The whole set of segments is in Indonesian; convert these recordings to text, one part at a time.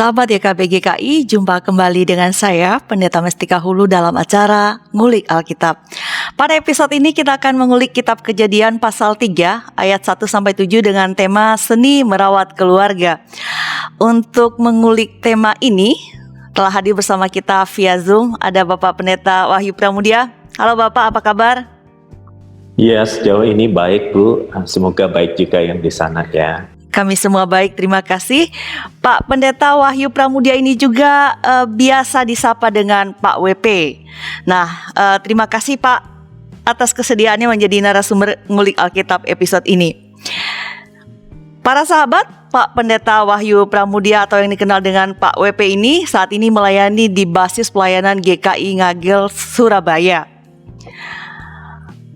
Sahabat YKB GKI, jumpa kembali dengan saya, Pendeta Mestika Hulu dalam acara Ngulik Alkitab. Pada episode ini kita akan mengulik kitab Kejadian pasal 3 ayat 1-7 dengan tema Seni Merawat Keluarga. Untuk mengulik tema ini, telah hadir bersama kita via Zoom, ada Bapak Pendeta Wahyu Pramudia. Halo Bapak, apa kabar? Ya, sejauh ini baik Bu, semoga baik juga yang di sana ya. Kami semua baik, terima kasih. Pak Pendeta Wahyu Pramudia ini juga biasa disapa dengan Pak WP. Nah, terima kasih Pak atas kesediaannya menjadi narasumber Ngulik Alkitab episode ini. Para sahabat, Pak Pendeta Wahyu Pramudia atau yang dikenal dengan Pak WP ini saat ini melayani di basis pelayanan GKI Ngagel, Surabaya.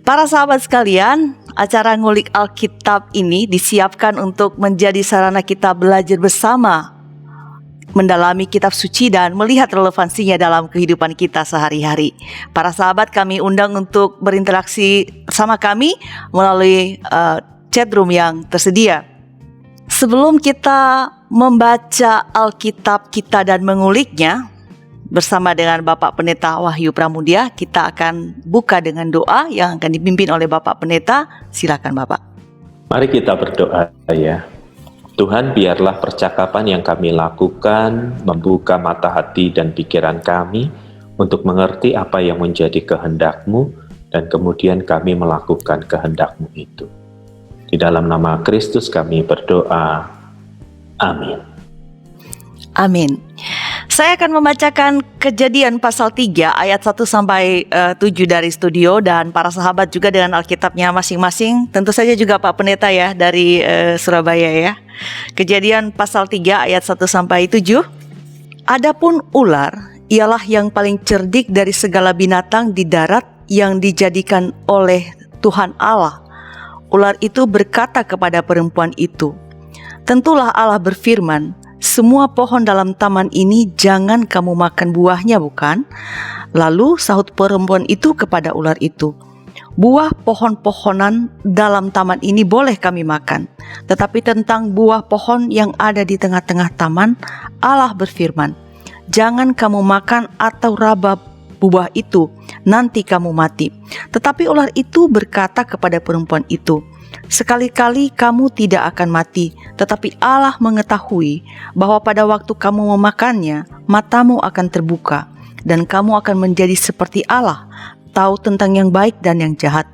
Para sahabat sekalian, acara Ngulik Alkitab ini disiapkan untuk menjadi sarana kita belajar bersama, mendalami kitab suci dan melihat relevansinya dalam kehidupan kita sehari-hari. Para sahabat kami undang untuk berinteraksi sama kami melalui chatroom yang tersedia. Sebelum kita membaca Alkitab kita dan menguliknya, bersama dengan Bapak Pendeta Wahyu Pramudia, kita akan buka dengan doa yang akan dipimpin oleh Bapak Pendeta. Silakan Bapak. Mari kita berdoa ya. Tuhan, biarlah percakapan yang kami lakukan membuka mata hati dan pikiran kami untuk mengerti apa yang menjadi kehendak-Mu dan kemudian kami melakukan kehendak-Mu itu. Di dalam nama Kristus kami berdoa. Amin. Amin. Saya akan membacakan Kejadian pasal 3 ayat 1-7 dari studio, dan para sahabat juga dengan Alkitabnya masing-masing. Tentu saja juga Pak Pendeta ya dari Surabaya ya. Kejadian pasal 3 ayat 1-7. Adapun ular ialah yang paling cerdik dari segala binatang di darat yang dijadikan oleh Tuhan Allah. Ular itu berkata kepada perempuan itu, "Tentulah Allah berfirman, semua pohon dalam taman ini jangan kamu makan buahnya, bukan?" Lalu sahut perempuan itu kepada ular itu, "Buah pohon-pohonan dalam taman ini boleh kami makan, tetapi tentang buah pohon yang ada di tengah-tengah taman, Allah berfirman, jangan kamu makan atau raba buah itu, nanti kamu mati." Tetapi ular itu berkata kepada perempuan itu, "Sekali-kali kamu tidak akan mati, tetapi Allah mengetahui bahwa pada waktu kamu memakannya, matamu akan terbuka, dan kamu akan menjadi seperti Allah, tahu tentang yang baik dan yang jahat."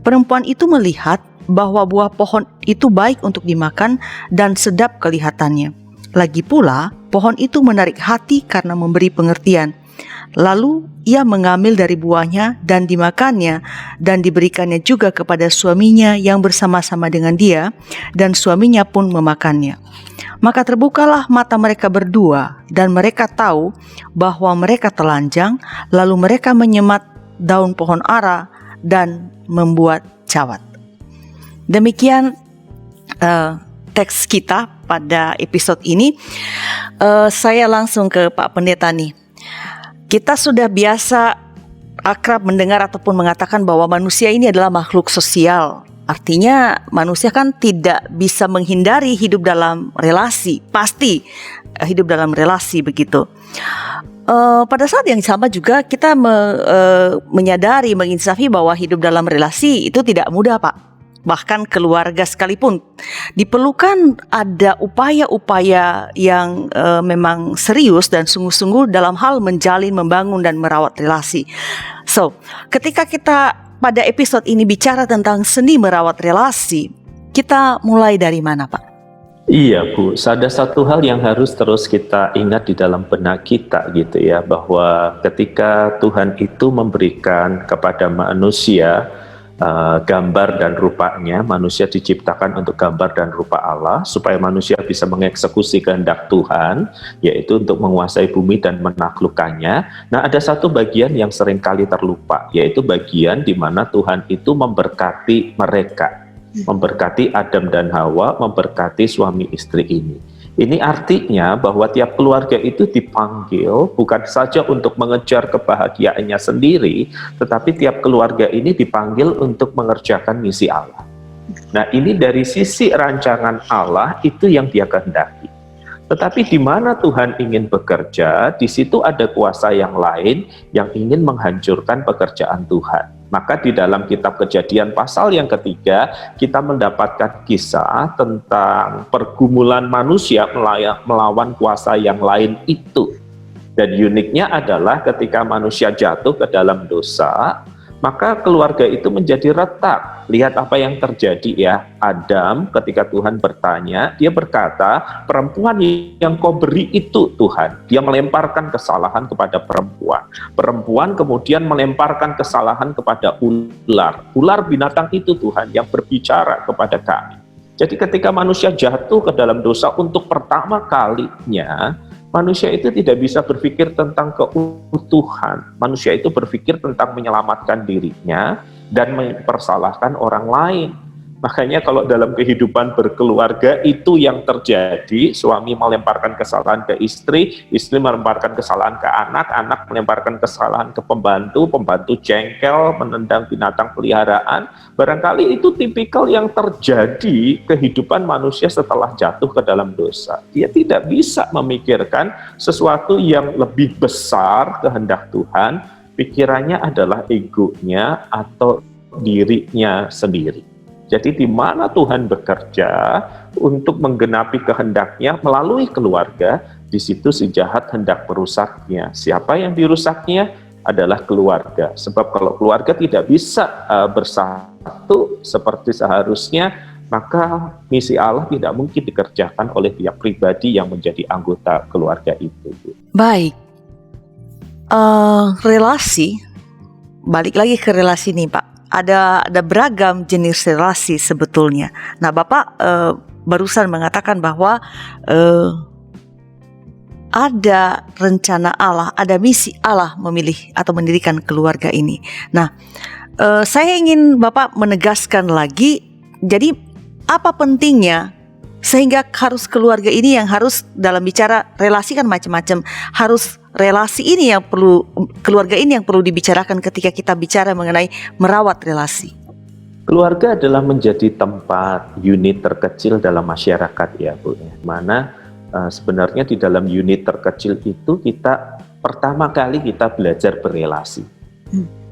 Perempuan itu melihat bahwa buah pohon itu baik untuk dimakan dan sedap kelihatannya. Lagi pula, pohon itu menarik hati karena memberi pengertian. Lalu ia mengambil dari buahnya dan dimakannya, dan diberikannya juga kepada suaminya yang bersama-sama dengan dia, dan suaminya pun memakannya. Maka terbukalah mata mereka berdua, dan mereka tahu bahwa mereka telanjang, lalu mereka menyemat daun pohon ara dan membuat cawat. Demikian teks kita pada episode ini. Saya langsung ke Pak Pendeta nih. Kita sudah biasa akrab mendengar ataupun mengatakan bahwa manusia ini adalah makhluk sosial. Artinya manusia kan tidak bisa menghindari hidup dalam relasi. Pasti hidup dalam relasi begitu. Pada saat yang sama juga kita menyadari, menginsafi bahwa hidup dalam relasi itu tidak mudah Pak. Bahkan keluarga sekalipun diperlukan ada upaya-upaya yang memang serius dan sungguh-sungguh dalam hal menjalin, membangun dan merawat relasi. So, ketika kita pada episode ini bicara tentang seni merawat relasi, kita mulai dari mana Pak? Iya Bu, ada satu hal yang harus terus kita ingat di dalam benak kita gitu ya, bahwa ketika Tuhan itu memberikan kepada manusia gambar dan rupanya, manusia diciptakan untuk gambar dan rupa Allah supaya manusia bisa mengeksekusi kehendak Tuhan, yaitu untuk menguasai bumi dan menaklukkannya. Nah, ada satu bagian yang seringkali terlupa, yaitu bagian di mana Tuhan itu memberkati mereka, memberkati Adam dan Hawa, memberkati suami istri ini. Ini artinya bahwa tiap keluarga itu dipanggil bukan saja untuk mengejar kebahagiaannya sendiri, tetapi tiap keluarga ini dipanggil untuk mengerjakan misi Allah. Nah, ini dari sisi rancangan Allah itu yang Dia kehendaki. Tetapi di mana Tuhan ingin bekerja, di situ ada kuasa yang lain yang ingin menghancurkan pekerjaan Tuhan. Maka di dalam kitab Kejadian pasal yang ketiga, kita mendapatkan kisah tentang pergumulan manusia melawan kuasa yang lain itu. Dan uniknya adalah ketika manusia jatuh ke dalam dosa, maka keluarga itu menjadi retak. Lihat apa yang terjadi ya. Adam ketika Tuhan bertanya, dia berkata, perempuan yang kau beri itu Tuhan. Dia melemparkan kesalahan kepada perempuan. Perempuan kemudian melemparkan kesalahan kepada ular. Ular binatang itu Tuhan yang berbicara kepada kami. Jadi ketika manusia jatuh ke dalam dosa untuk pertama kalinya, manusia itu tidak bisa berpikir tentang keutuhan. Manusia itu berpikir tentang menyelamatkan dirinya dan mempersalahkan orang lain. Makanya kalau dalam kehidupan berkeluarga itu yang terjadi, suami melemparkan kesalahan ke istri, istri melemparkan kesalahan ke anak, anak melemparkan kesalahan ke pembantu, pembantu jengkel, menendang binatang peliharaan. Barangkali itu tipikal yang terjadi kehidupan manusia setelah jatuh ke dalam dosa. Dia tidak bisa memikirkan sesuatu yang lebih besar kehendak Tuhan, pikirannya adalah egonya atau dirinya sendiri. Jadi di mana Tuhan bekerja untuk menggenapi kehendaknya melalui keluarga, di situ si jahat hendak merusaknya. Siapa yang dirusaknya adalah keluarga. Sebab kalau keluarga tidak bisa bersatu seperti seharusnya, maka misi Allah tidak mungkin dikerjakan oleh tiap pribadi yang menjadi anggota keluarga itu. Baik, relasi, balik lagi ke relasi nih Pak. Ada beragam jenis relasi sebetulnya. Nah, Bapak barusan mengatakan bahwa ada rencana Allah, ada misi Allah memilih atau mendirikan keluarga ini. Nah, saya ingin Bapak menegaskan lagi, jadi apa pentingnya sehingga harus keluarga ini yang harus dalam bicara relasi kan macam-macam, harus relasi ini yang perlu, keluarga ini yang perlu dibicarakan ketika kita bicara mengenai merawat relasi. Keluarga adalah menjadi tempat unit terkecil dalam masyarakat ya Bu. Mana sebenarnya di dalam unit terkecil itu kita pertama kali kita belajar berelasi.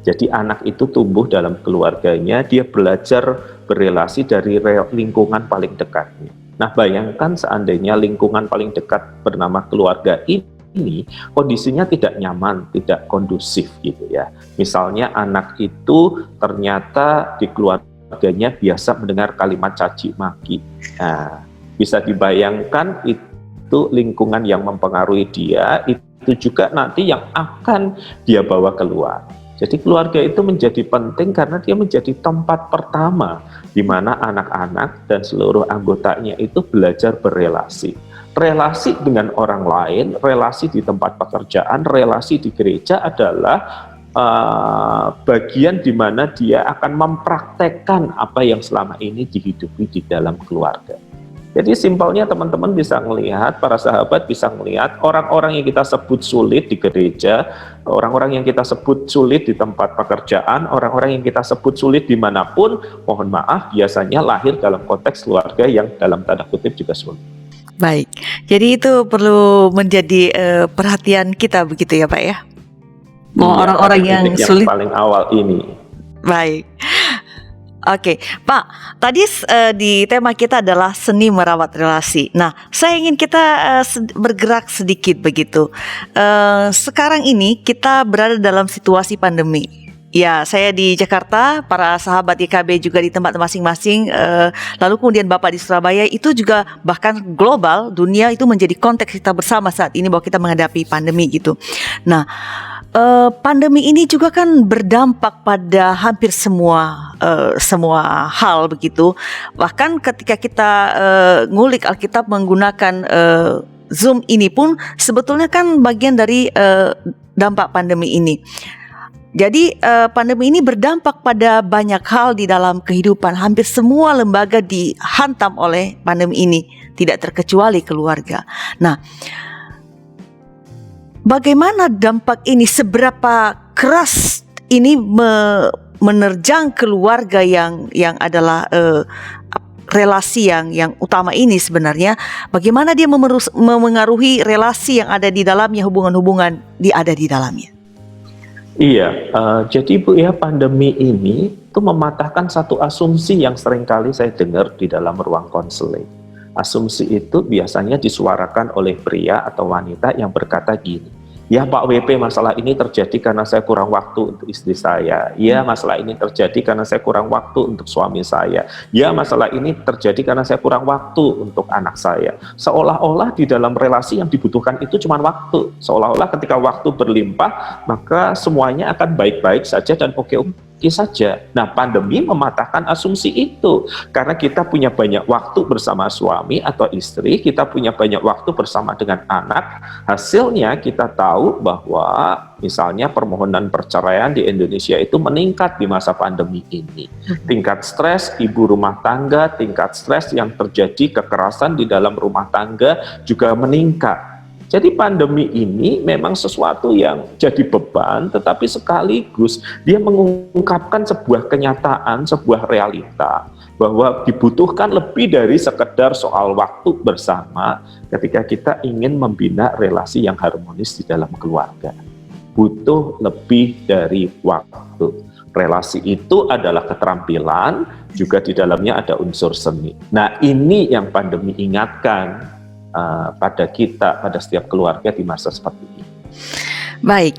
Jadi anak itu tumbuh dalam keluarganya, dia belajar berelasi dari lingkungan paling dekatnya. Nah, bayangkan seandainya lingkungan paling dekat bernama keluarga ini kondisinya tidak nyaman, tidak kondusif gitu ya. Misalnya anak itu ternyata di keluarganya biasa mendengar kalimat caci maki. Nah, bisa dibayangkan itu lingkungan yang mempengaruhi dia, itu juga nanti yang akan dia bawa keluar. Jadi keluarga itu menjadi penting karena dia menjadi tempat pertama di mana anak-anak dan seluruh anggotanya itu belajar berelasi. Relasi dengan orang lain, relasi di tempat pekerjaan, relasi di gereja adalah bagian di mana dia akan mempraktekkan apa yang selama ini dihidupi di dalam keluarga. Jadi simpelnya teman-teman bisa melihat, para sahabat bisa melihat orang-orang yang kita sebut sulit di gereja, orang-orang yang kita sebut sulit di tempat pekerjaan, orang-orang yang kita sebut sulit dimanapun, mohon maaf biasanya lahir dalam konteks keluarga yang dalam tanda kutip juga sulit. Baik, jadi itu perlu menjadi perhatian kita begitu ya Pak ya? Mau orang-orang yang sulit paling awal ini. Baik. Oke, Pak, tadi di tema kita adalah seni merawat relasi. Nah, saya ingin kita bergerak sedikit begitu. Sekarang ini kita berada dalam situasi pandemi. Ya, saya di Jakarta, para sahabat IKB juga di tempat masing-masing. Lalu kemudian Bapak di Surabaya, itu juga bahkan global, dunia itu menjadi konteks kita bersama saat ini bahwa kita menghadapi pandemi gitu. Nah, pandemi ini juga kan berdampak pada hampir semua hal begitu. Bahkan ketika kita ngulik Alkitab menggunakan Zoom ini pun sebetulnya kan bagian dari dampak pandemi ini. Jadi pandemi ini berdampak pada banyak hal di dalam kehidupan. Hampir semua lembaga dihantam oleh pandemi ini, tidak terkecuali keluarga. Nah, bagaimana dampak ini, seberapa keras ini menerjang keluarga yang adalah relasi yang utama ini sebenarnya, bagaimana dia memengaruhi relasi yang ada di dalamnya, hubungan-hubungan ada di dalamnya? Iya, jadi Bu ya, pandemi ini tuh mematahkan satu asumsi yang seringkali saya dengar di dalam ruang konseling. Asumsi itu biasanya disuarakan oleh pria atau wanita yang berkata gini, ya Pak WP, masalah ini terjadi karena saya kurang waktu untuk istri saya. Ya, masalah ini terjadi karena saya kurang waktu untuk suami saya. Ya, masalah ini terjadi karena saya kurang waktu untuk anak saya. Seolah-olah di dalam relasi yang dibutuhkan itu cuma waktu. Seolah-olah ketika waktu berlimpah, maka semuanya akan baik-baik saja dan oke-oke saja. Nah, pandemi mematahkan asumsi itu. Karena kita punya banyak waktu bersama suami atau istri, kita punya banyak waktu bersama dengan anak. Hasilnya kita tahu bahwa misalnya permohonan perceraian di Indonesia itu meningkat di masa pandemi ini. Tingkat stres ibu rumah tangga, tingkat stres yang terjadi kekerasan di dalam rumah tangga juga meningkat. Jadi pandemi ini memang sesuatu yang jadi beban, tetapi sekaligus dia mengungkapkan sebuah kenyataan, sebuah realita, bahwa dibutuhkan lebih dari sekedar soal waktu bersama ketika kita ingin membina relasi yang harmonis di dalam keluarga. Butuh lebih dari waktu. Relasi itu adalah keterampilan, juga di dalamnya ada unsur seni. Nah, ini yang pandemi ingatkan pada kita, pada setiap keluarga di masa seperti ini. Baik,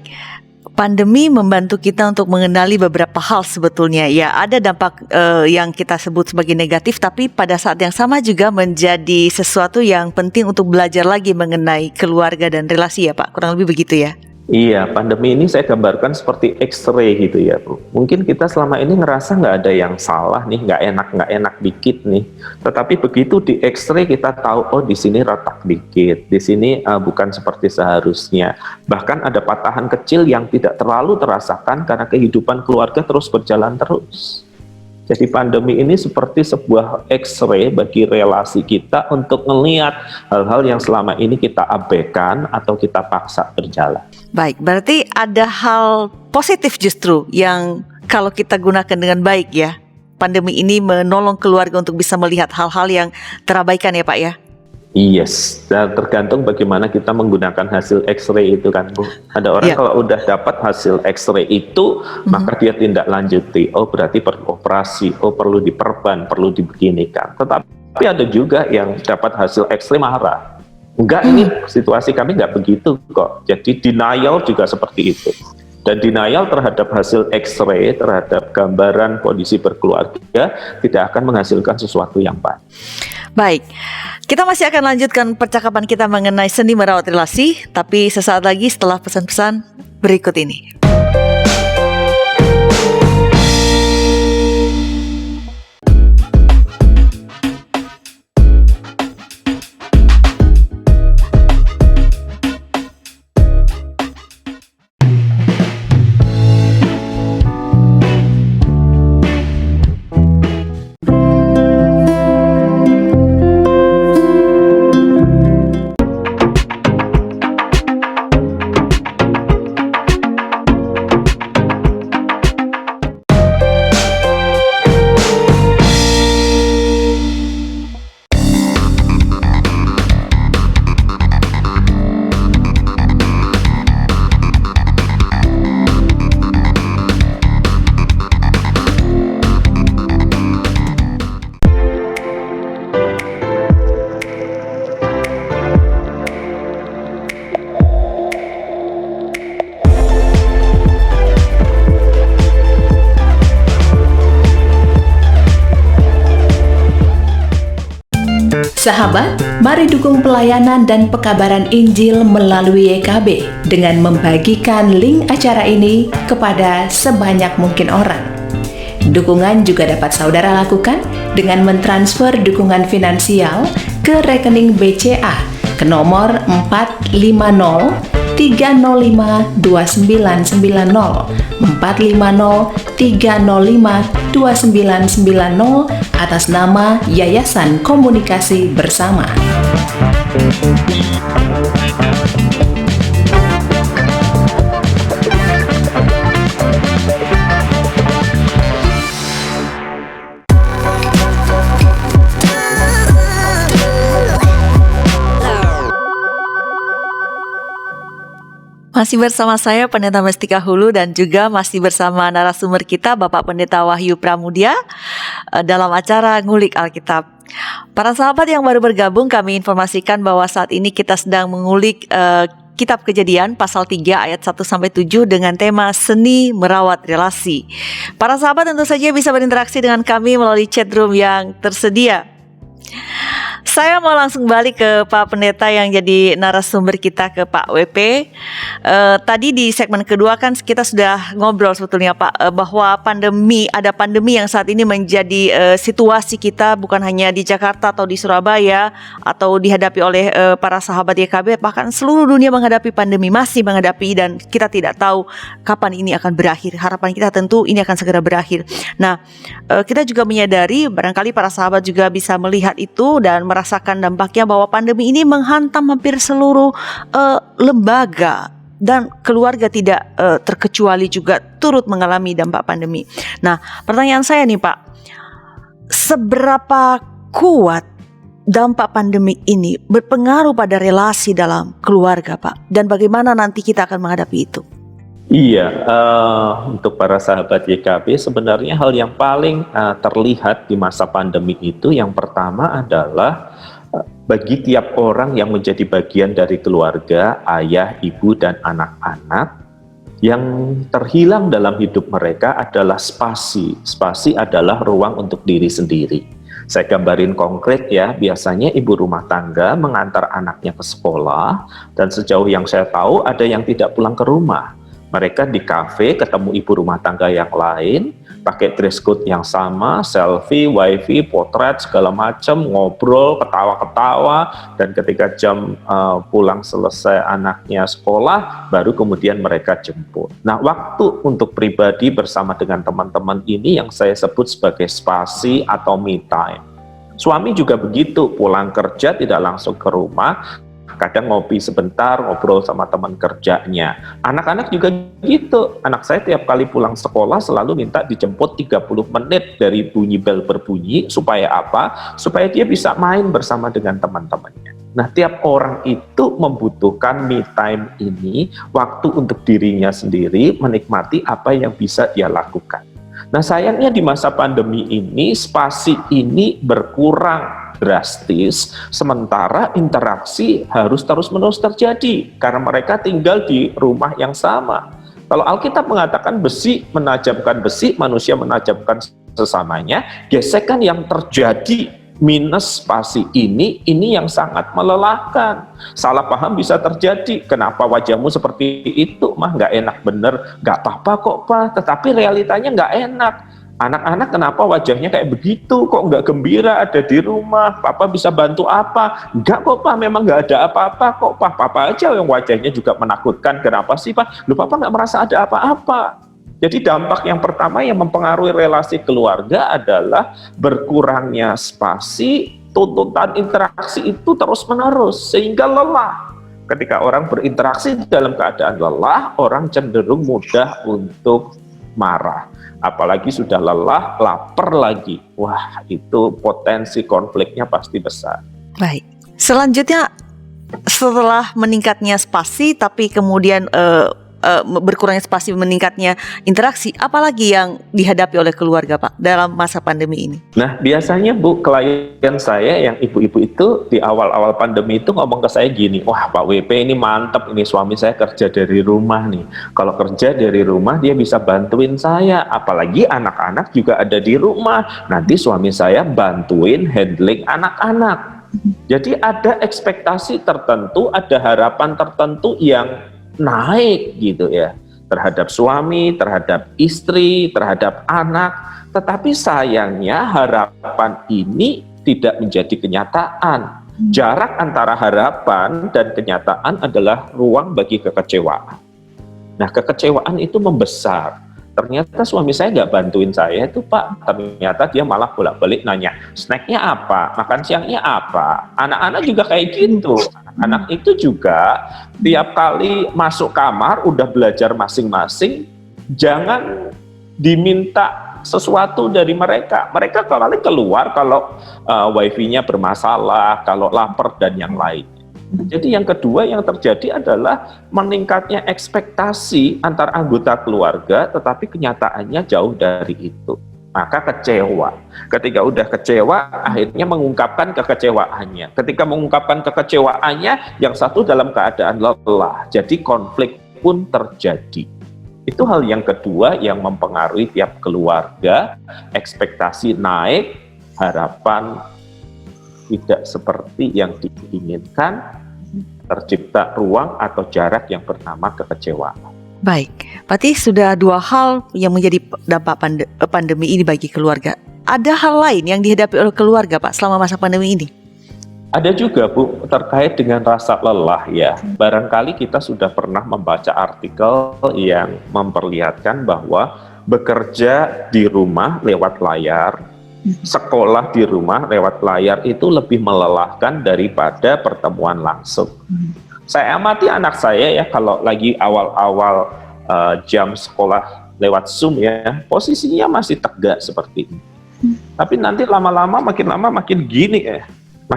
pandemi membantu kita untuk mengenali beberapa hal sebetulnya. Ya, ada dampak yang kita sebut sebagai negatif, tapi pada saat yang sama juga menjadi sesuatu yang penting untuk belajar lagi mengenai keluarga dan relasi ya Pak, kurang lebih begitu ya? Iya, pandemi ini saya gambarkan seperti X-ray gitu ya Bu. Mungkin kita selama ini ngerasa nggak ada yang salah nih, nggak enak dikit nih. Tetapi begitu di X-ray kita tahu, oh di sini retak dikit, di sini bukan seperti seharusnya. Bahkan ada patahan kecil yang tidak terlalu terasakan karena kehidupan keluarga terus berjalan terus. Jadi pandemi ini seperti sebuah X-ray bagi relasi kita untuk melihat hal-hal yang selama ini kita abaikan atau kita paksa berjalan. Baik, berarti ada hal positif justru yang kalau kita gunakan dengan baik ya. Pandemi ini menolong keluarga untuk bisa melihat hal-hal yang terabaikan ya Pak ya. Yes, dan tergantung bagaimana kita menggunakan hasil X-ray itu kan Bu. Ada orang kalau udah dapat hasil X-ray itu, maka dia tindak lanjuti. Oh berarti perlu operasi, oh perlu diperban, perlu dibeginikan. Tetapi ada juga yang dapat hasil X-ray marah. Enggak, ini situasi kami nggak begitu kok. Jadi denial juga seperti itu. Dan denial terhadap hasil X-ray, terhadap gambaran kondisi berkeluarga, tidak akan menghasilkan sesuatu yang baik. Baik, kita masih akan lanjutkan percakapan kita mengenai seni merawat relasi, tapi sesaat lagi setelah pesan-pesan berikut ini. Sahabat, mari dukung pelayanan dan pekabaran Injil melalui YKB dengan membagikan link acara ini kepada sebanyak mungkin orang. Dukungan juga dapat saudara lakukan dengan mentransfer dukungan finansial ke rekening BCA ke nomor 450-305-2990 atas nama Yayasan Komunikasi Bersama. Masih bersama saya Pendeta Mestika Hulu dan juga masih bersama narasumber kita Bapak Pendeta Wahyu Pramudia dalam acara Ngulik Alkitab. Para sahabat yang baru bergabung, kami informasikan bahwa saat ini kita sedang mengulik Kitab Kejadian pasal 3 ayat 1-7 dengan tema Seni Merawat Relasi. Para sahabat tentu saja bisa berinteraksi dengan kami melalui chat room yang tersedia. Saya mau langsung balik ke Pak Pendeta yang jadi narasumber kita, ke Pak WP. Tadi di segmen kedua kan kita sudah ngobrol sebetulnya Pak, bahwa ada pandemi yang saat ini menjadi situasi kita bukan hanya di Jakarta atau di Surabaya atau dihadapi oleh para sahabat YKB, bahkan seluruh dunia menghadapi pandemi, masih menghadapi, dan kita tidak tahu kapan ini akan berakhir. Harapan kita tentu ini akan segera berakhir. Nah, kita juga menyadari, barangkali para sahabat juga bisa melihat itu dan merasakan dampaknya, bahwa pandemi ini menghantam hampir seluruh lembaga dan keluarga tidak terkecuali juga turut mengalami dampak pandemi. Nah, pertanyaan saya nih Pak, seberapa kuat dampak pandemi ini berpengaruh pada relasi dalam keluarga Pak, dan bagaimana nanti kita akan menghadapi itu? Iya, untuk para sahabat YKB sebenarnya hal yang paling terlihat di masa pandemi itu, yang pertama adalah bagi tiap orang yang menjadi bagian dari keluarga, ayah, ibu, dan anak-anak, yang terhilang dalam hidup mereka adalah spasi. Spasi adalah ruang untuk diri sendiri. Saya gambarin konkret ya, biasanya ibu rumah tangga mengantar anaknya ke sekolah, dan sejauh yang saya tahu ada yang tidak pulang ke rumah. Mereka di kafe ketemu ibu rumah tangga yang lain, pakai dress code yang sama, selfie, wifi, potret, segala macam, ngobrol, ketawa-ketawa, dan ketika jam pulang selesai anaknya sekolah, baru kemudian mereka jemput. Nah, waktu untuk pribadi bersama dengan teman-teman ini yang saya sebut sebagai spasi atau me time. Suami juga begitu, pulang kerja tidak langsung ke rumah, kadang ngopi sebentar, ngobrol sama teman kerjanya. Anak-anak juga gitu. Anak saya tiap kali pulang sekolah selalu minta dijemput 30 menit dari bunyi bel berbunyi. Supaya apa? Supaya dia bisa main bersama dengan teman-temannya. Nah, tiap orang itu membutuhkan me time ini, waktu untuk dirinya sendiri, menikmati apa yang bisa dia lakukan. Nah, sayangnya di masa pandemi ini, spasi ini berkurang drastis, sementara interaksi harus terus-menerus terjadi karena mereka tinggal di rumah yang sama. Kalau Alkitab mengatakan besi menajamkan besi, manusia menajamkan sesamanya, gesekan yang terjadi minus spasi ini yang sangat melelahkan. Salah paham bisa terjadi. Kenapa wajahmu seperti itu? Mah nggak enak bener. Nggak apa-apa kok Pak, tetapi realitanya nggak enak. Anak-anak kenapa wajahnya kayak begitu? Kok nggak gembira ada di rumah? Papa bisa bantu apa? Enggak kok Pak, memang nggak ada apa-apa kok Pak. Papa aja yang wajahnya juga menakutkan. Kenapa sih Pak? Loh, Papa nggak merasa ada apa-apa. Jadi dampak yang pertama yang mempengaruhi relasi keluarga adalah berkurangnya spasi, tuntutan interaksi itu terus-menerus, sehingga lelah. Ketika orang berinteraksi dalam keadaan lelah, orang cenderung mudah untuk marah. Apalagi sudah lelah, lapar lagi. Wah, itu potensi konfliknya pasti besar. Baik. Selanjutnya, setelah meningkatnya spasi, tapi kemudian berkurangnya spasi, meningkatnya interaksi, apalagi yang dihadapi oleh keluarga Pak dalam masa pandemi ini? Nah, biasanya Bu, klien saya yang ibu-ibu itu di awal-awal pandemi itu ngomong ke saya gini, wah Pak WP ini mantep, ini suami saya kerja dari rumah nih. Kalau kerja dari rumah dia bisa bantuin saya, apalagi anak-anak juga ada di rumah. Nanti suami saya bantuin handling anak-anak. Jadi ada ekspektasi tertentu, ada harapan tertentu yang naik gitu ya, terhadap suami, terhadap istri, terhadap anak. Tetapi sayangnya harapan ini tidak menjadi kenyataan. Jarak antara harapan dan kenyataan adalah ruang bagi kekecewaan. Nah, kekecewaan itu membesar. Ternyata suami saya nggak bantuin saya itu Pak, ternyata dia malah bolak-balik nanya, snacknya apa, makan siangnya apa. Anak-anak juga kayak gitu. Anak itu juga tiap kali masuk kamar udah belajar masing-masing, jangan diminta sesuatu dari mereka. Mereka kali keluar kalau wifi-nya bermasalah, kalau lapar dan yang lain. Jadi yang kedua yang terjadi adalah meningkatnya ekspektasi antar anggota keluarga, tetapi kenyataannya jauh dari itu. Maka kecewa. Ketika udah kecewa, akhirnya mengungkapkan kekecewaannya. Ketika mengungkapkan kekecewaannya, yang satu dalam keadaan lelah. Jadi konflik pun terjadi. Itu hal yang kedua yang mempengaruhi tiap keluarga. Ekspektasi naik, harapan tidak seperti yang diinginkan, tercipta ruang atau jarak yang bernama kekecewaan. Baik, berarti sudah dua hal yang menjadi dampak pandemi ini bagi keluarga. Ada hal lain yang dihadapi oleh keluarga, Pak, selama masa pandemi ini? Ada juga, Bu, terkait dengan rasa lelah ya. Barangkali kita sudah pernah membaca artikel yang memperlihatkan bahwa bekerja di rumah lewat layar, sekolah di rumah lewat layar itu lebih melelahkan daripada pertemuan langsung. Saya amati anak saya ya, kalau lagi awal-awal jam sekolah lewat Zoom ya, posisinya masih tegak seperti ini. Tapi nanti lama-lama makin gini ya,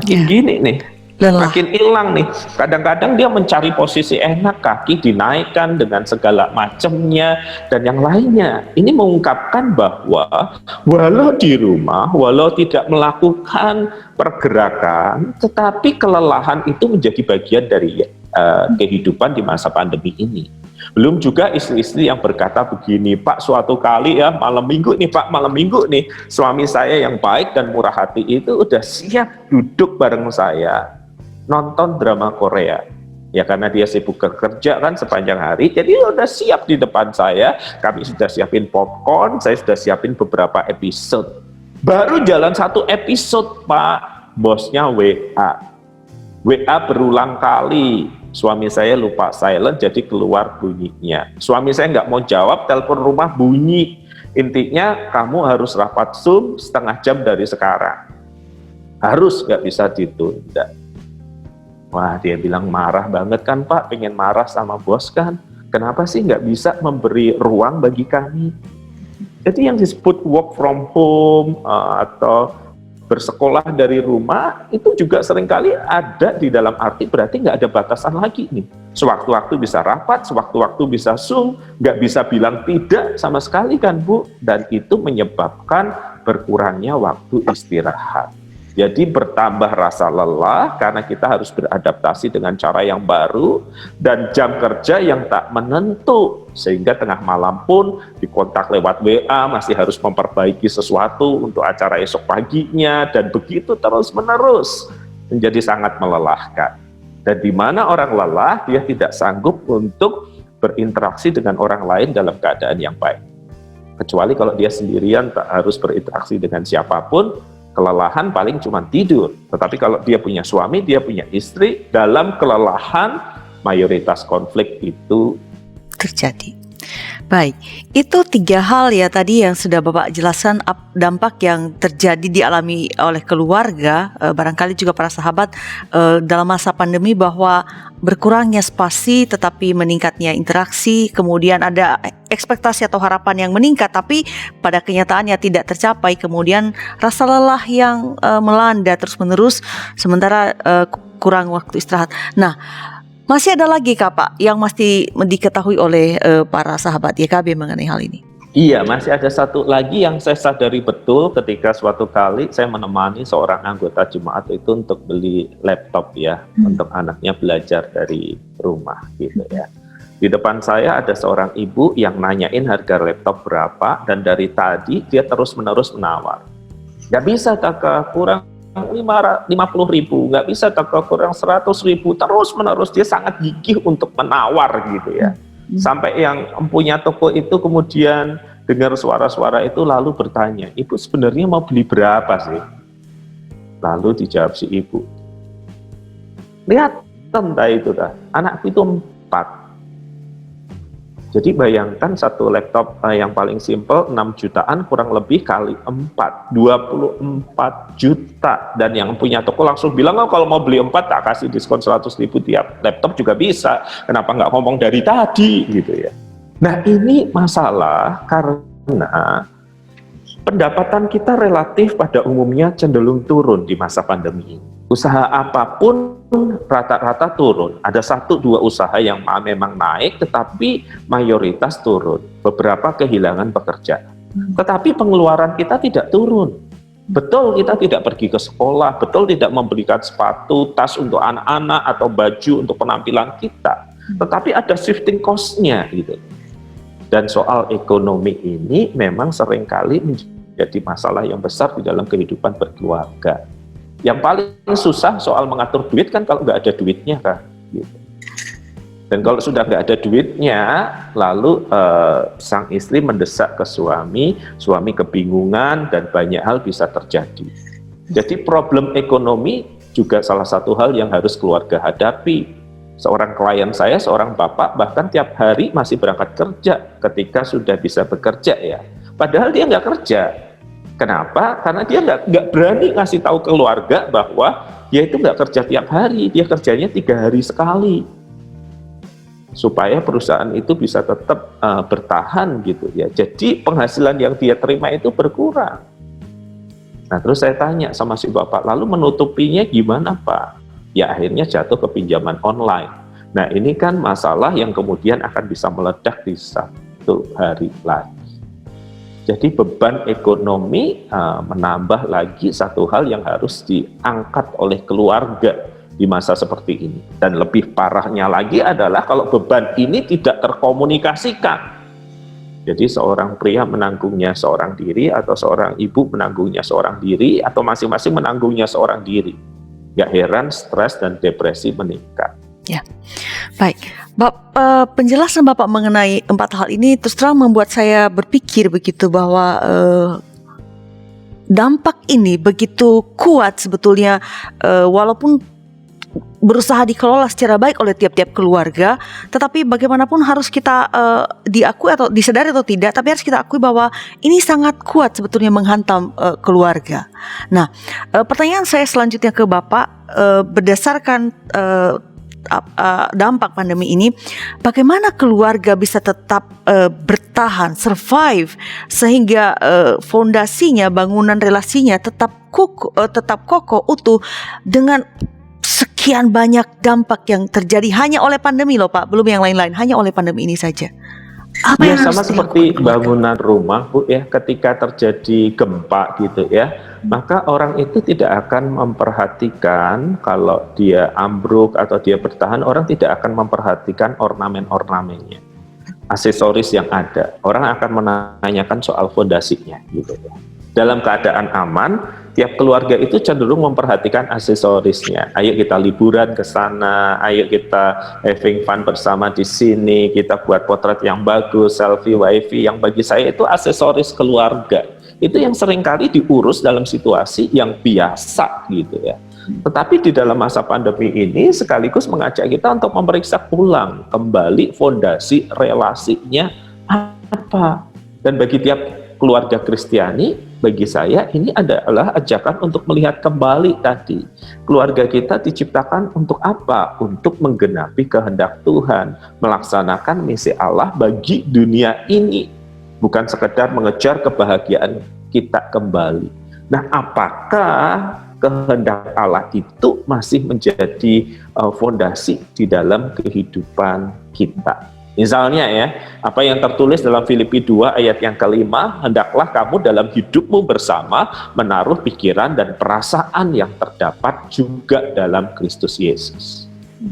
gini nih, Lelah. makin hilang nih. Kadang-kadang dia mencari posisi enak, kaki dinaikkan dengan segala macamnya dan yang lainnya. Ini mengungkapkan bahwa walau di rumah, walau tidak melakukan pergerakan, tetapi kelelahan itu menjadi bagian dari kehidupan di masa pandemi ini. Belum juga istri-istri yang berkata begini, Pak, suatu kali ya malam minggu nih, suami saya yang baik dan murah hati itu udah siap duduk bareng saya nonton drama Korea. Ya karena dia sibuk kerja kan sepanjang hari, jadi udah siap di depan saya. Kami sudah siapin popcorn, saya sudah siapin beberapa episode. Baru jalan satu episode, Pak, bosnya WA berulang kali. Suami saya lupa silent, jadi keluar bunyinya. Suami saya nggak mau jawab, telepon rumah bunyi. Intinya kamu harus rapat Zoom setengah jam dari sekarang. Harus, nggak bisa ditunda. Wah, dia bilang marah banget kan Pak, pengen marah sama bos kan. Kenapa sih nggak bisa memberi ruang bagi kami? Jadi yang disebut work from home atau bersekolah dari rumah itu juga seringkali ada di dalam arti berarti nggak ada batasan lagi nih. Sewaktu-waktu bisa rapat, sewaktu-waktu bisa Zoom, nggak bisa bilang tidak sama sekali kan Bu. Dan itu menyebabkan berkurangnya waktu istirahat. Jadi bertambah rasa lelah karena kita harus beradaptasi dengan cara yang baru dan jam kerja yang tak menentu. Sehingga tengah malam pun dikontak lewat WA masih harus memperbaiki sesuatu untuk acara esok paginya dan begitu terus-menerus menjadi sangat melelahkan. Dan di mana orang lelah dia tidak sanggup untuk berinteraksi dengan orang lain dalam keadaan yang baik. Kecuali kalau dia sendirian tak harus berinteraksi dengan siapapun, kelelahan paling cuma tidur. Tetapi kalau dia punya suami, dia punya istri, dalam kelelahan mayoritas konflik itu terjadi. Baik, itu 3 hal ya tadi yang sudah Bapak jelaskan dampak yang terjadi dialami oleh keluarga, barangkali juga para sahabat dalam masa pandemi, bahwa berkurangnya spasi tetapi meningkatnya interaksi, kemudian ada ekspektasi atau harapan yang meningkat tapi pada kenyataannya tidak tercapai, kemudian rasa lelah yang melanda terus-menerus sementara kurang waktu istirahat. Nah, masih ada lagi Kak Pak yang mesti diketahui oleh para sahabat YKB mengenai hal ini? Iya, masih ada satu lagi yang saya sadari betul ketika suatu kali saya menemani seorang anggota jemaat itu untuk beli laptop ya, untuk anaknya belajar dari rumah gitu ya. Di depan saya ada seorang ibu yang nanyain harga laptop berapa dan dari tadi dia terus-menerus menawar. Nggak bisa Kakak, kurang 50.000, nggak bisa kurang 100.000, terus-menerus dia sangat gigih untuk menawar gitu ya. Sampai yang punya toko itu kemudian dengar suara-suara itu lalu bertanya, Ibu sebenarnya mau beli berapa sih? Lalu dijawab si ibu, lihat tentang itu dah, anakku itu 4. Jadi bayangkan satu laptop yang paling simple 6 jutaan kurang lebih kali 4, 24 juta. Dan yang punya toko langsung bilang, oh kalau mau beli 4 tak kasih diskon 100.000 tiap laptop juga bisa. Kenapa nggak ngomong dari tadi gitu ya. Nah ini masalah karena pendapatan kita relatif pada umumnya cenderung turun di masa pandemi ini. Usaha apapun rata-rata turun. Ada 1-2 usaha yang memang naik, tetapi mayoritas turun. Beberapa kehilangan pekerjaan. Tetapi pengeluaran kita tidak turun. Betul kita tidak pergi ke sekolah, betul tidak membelikan sepatu, tas untuk anak-anak atau baju untuk penampilan kita. Tetapi ada shifting cost-nya gitu. Dan soal ekonomi ini memang seringkali menjadi masalah yang besar di dalam kehidupan berkeluarga. Yang paling susah soal mengatur duit kan kalau nggak ada duitnya kan. Gitu. Dan kalau sudah nggak ada duitnya, lalu sang istri mendesak ke suami kebingungan dan banyak hal bisa terjadi. Jadi problem ekonomi juga salah satu hal yang harus keluarga hadapi. Seorang klien saya, seorang bapak, bahkan tiap hari masih berangkat kerja ketika sudah bisa bekerja ya. Padahal dia nggak kerja. Kenapa? Karena dia nggak berani ngasih tahu keluarga bahwa dia itu nggak kerja tiap hari, dia kerjanya 3 hari sekali. Supaya perusahaan itu bisa tetap bertahan gitu ya. Jadi penghasilan yang dia terima itu berkurang. Nah terus saya tanya sama si bapak, lalu menutupinya gimana Pak? Ya akhirnya jatuh ke pinjaman online. Nah ini kan masalah yang kemudian akan bisa meledak di 1 hari lagi. Jadi beban ekonomi menambah lagi satu hal yang harus diangkat oleh keluarga di masa seperti ini. Dan lebih parahnya lagi adalah kalau beban ini tidak terkomunikasikan. Jadi seorang pria menanggungnya seorang diri, atau seorang ibu menanggungnya seorang diri, atau masing-masing menanggungnya seorang diri. Gak heran stres dan depresi meningkat. Ya, baik. Penjelasan Bapak mengenai 4 hal ini terus terang membuat saya berpikir begitu bahwa dampak ini begitu kuat sebetulnya, walaupun berusaha dikelola secara baik oleh tiap-tiap keluarga, tetapi bagaimanapun harus kita diakui atau disadari atau tidak, tapi harus kita akui bahwa ini sangat kuat sebetulnya menghantam keluarga. Nah, pertanyaan saya selanjutnya ke Bapak, berdasarkan dampak pandemi ini, bagaimana keluarga bisa tetap bertahan, survive, sehingga fondasinya, bangunan relasinya tetap kokoh, utuh dengan sekian banyak dampak yang terjadi hanya oleh pandemi loh Pak, belum yang lain-lain, hanya oleh pandemi ini saja. Apa ya yang sama seperti bangunan rumah Bu ya, ketika terjadi gempa gitu ya, maka orang itu tidak akan memperhatikan kalau dia ambruk atau dia bertahan, orang tidak akan memperhatikan ornamen-ornamennya, aksesoris yang ada. Orang akan menanyakan soal fondasinya gitu ya. Dalam keadaan aman, tiap keluarga itu cenderung memperhatikan aksesorisnya. Ayo kita liburan ke sana, ayo kita having fun bersama di sini, kita buat potret yang bagus, selfie, wifi, yang bagi saya itu aksesoris keluarga. Itu yang seringkali diurus dalam situasi yang biasa gitu ya. Tetapi di dalam masa pandemi ini sekaligus mengajak kita untuk memeriksa ulang kembali fondasi relasinya apa. Dan bagi tiap keluarga Kristiani, bagi saya ini adalah ajakan untuk melihat kembali tadi. Keluarga kita diciptakan untuk apa? Untuk menggenapi kehendak Tuhan, melaksanakan misi Allah bagi dunia ini. Bukan sekedar mengejar kebahagiaan kita kembali. Nah, apakah kehendak Allah itu masih menjadi fondasi di dalam kehidupan kita? Misalnya ya, apa yang tertulis dalam Filipi 2 ayat yang ke-5, hendaklah kamu dalam hidupmu bersama menaruh pikiran dan perasaan yang terdapat juga dalam Kristus Yesus.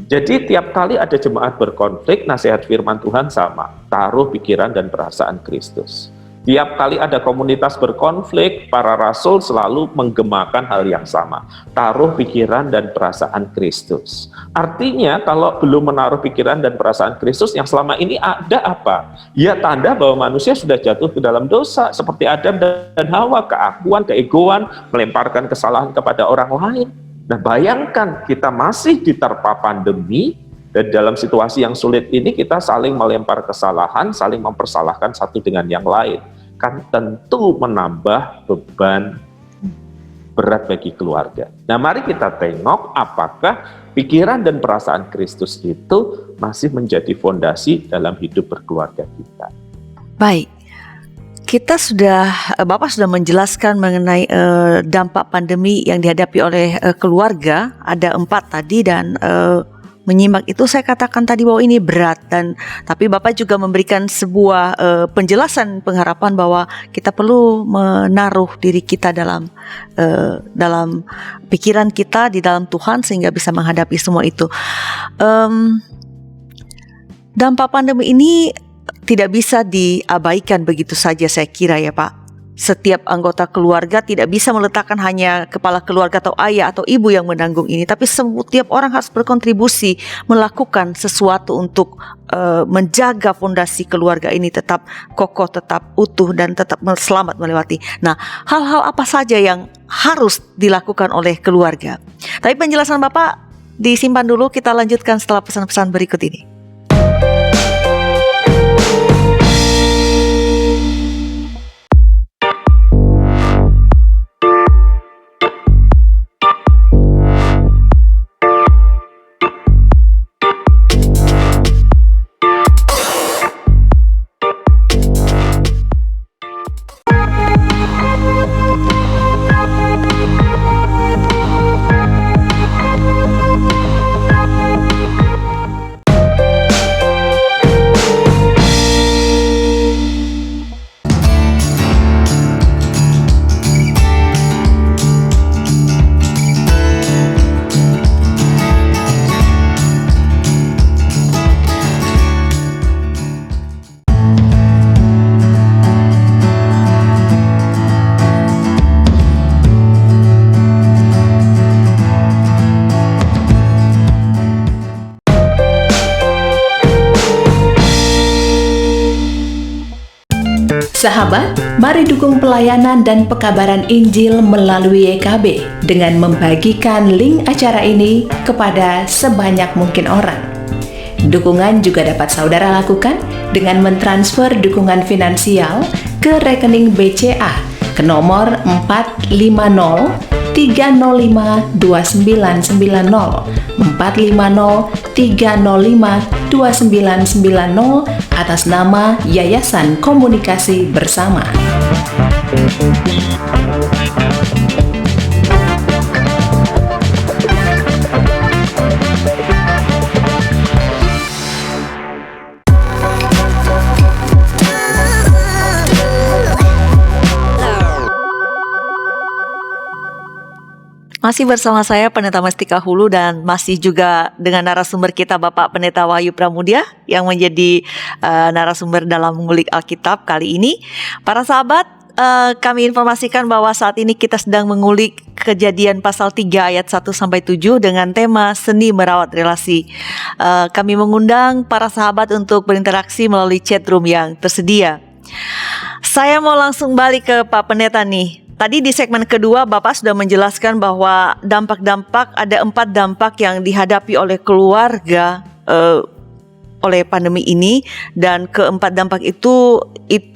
Jadi tiap kali ada jemaat berkonflik, nasihat firman Tuhan sama, taruh pikiran dan perasaan Kristus. Tiap kali ada komunitas berkonflik, para rasul selalu menggemakan hal yang sama, taruh pikiran dan perasaan Kristus. Artinya kalau belum menaruh pikiran dan perasaan Kristus, yang selama ini ada apa? Ya tanda bahwa manusia sudah jatuh ke dalam dosa, seperti Adam dan Hawa, keakuan, keegoan, melemparkan kesalahan kepada orang lain. Nah bayangkan kita masih diterpa pandemi, dan dalam situasi yang sulit ini kita saling melempar kesalahan, saling mempersalahkan satu dengan yang lain. Kan tentu menambah beban berat bagi keluarga. Nah mari kita tengok apakah pikiran dan perasaan Kristus itu masih menjadi fondasi dalam hidup berkeluarga kita. Baik, Bapak sudah menjelaskan mengenai dampak pandemi yang dihadapi oleh keluarga, ada 4 tadi, dan menyimak itu saya katakan tadi bahwa ini berat, tapi Bapak juga memberikan sebuah penjelasan pengharapan bahwa kita perlu menaruh diri kita dalam pikiran kita di dalam Tuhan sehingga bisa menghadapi semua itu. Dampak pandemi ini tidak bisa diabaikan begitu saja, saya kira ya Pak. Setiap anggota keluarga tidak bisa meletakkan hanya kepala keluarga atau ayah atau ibu yang menanggung ini, tapi setiap orang harus berkontribusi melakukan sesuatu untuk menjaga fondasi keluarga ini tetap kokoh, tetap utuh, dan tetap selamat melewati. Nah, hal-hal apa saja yang harus dilakukan oleh keluarga? Tapi penjelasan Bapak disimpan dulu, kita lanjutkan setelah pesan-pesan berikut ini. Sahabat, mari dukung pelayanan dan pekabaran Injil melalui YKB dengan membagikan link acara ini kepada sebanyak mungkin orang. Dukungan juga dapat saudara lakukan dengan mentransfer dukungan finansial ke rekening BCA ke nomor 450 305 2990 450 305 2990 atas nama Yayasan Komunikasi Bersama. Masih bersama saya Pendeta Mestika Hulu, dan masih juga dengan narasumber kita Bapak Pendeta Wahyu Pramudia yang menjadi narasumber dalam mengulik Alkitab kali ini. Para sahabat, kami informasikan bahwa saat ini kita sedang mengulik Kejadian pasal 3 ayat 1-7 dengan tema seni merawat relasi. Kami mengundang para sahabat untuk berinteraksi melalui chat room yang tersedia. Saya mau langsung balik ke Pak Pendeta nih. Tadi di segmen kedua Bapak sudah menjelaskan bahwa ada 4 dampak yang dihadapi oleh keluarga oleh pandemi ini, dan keempat dampak itu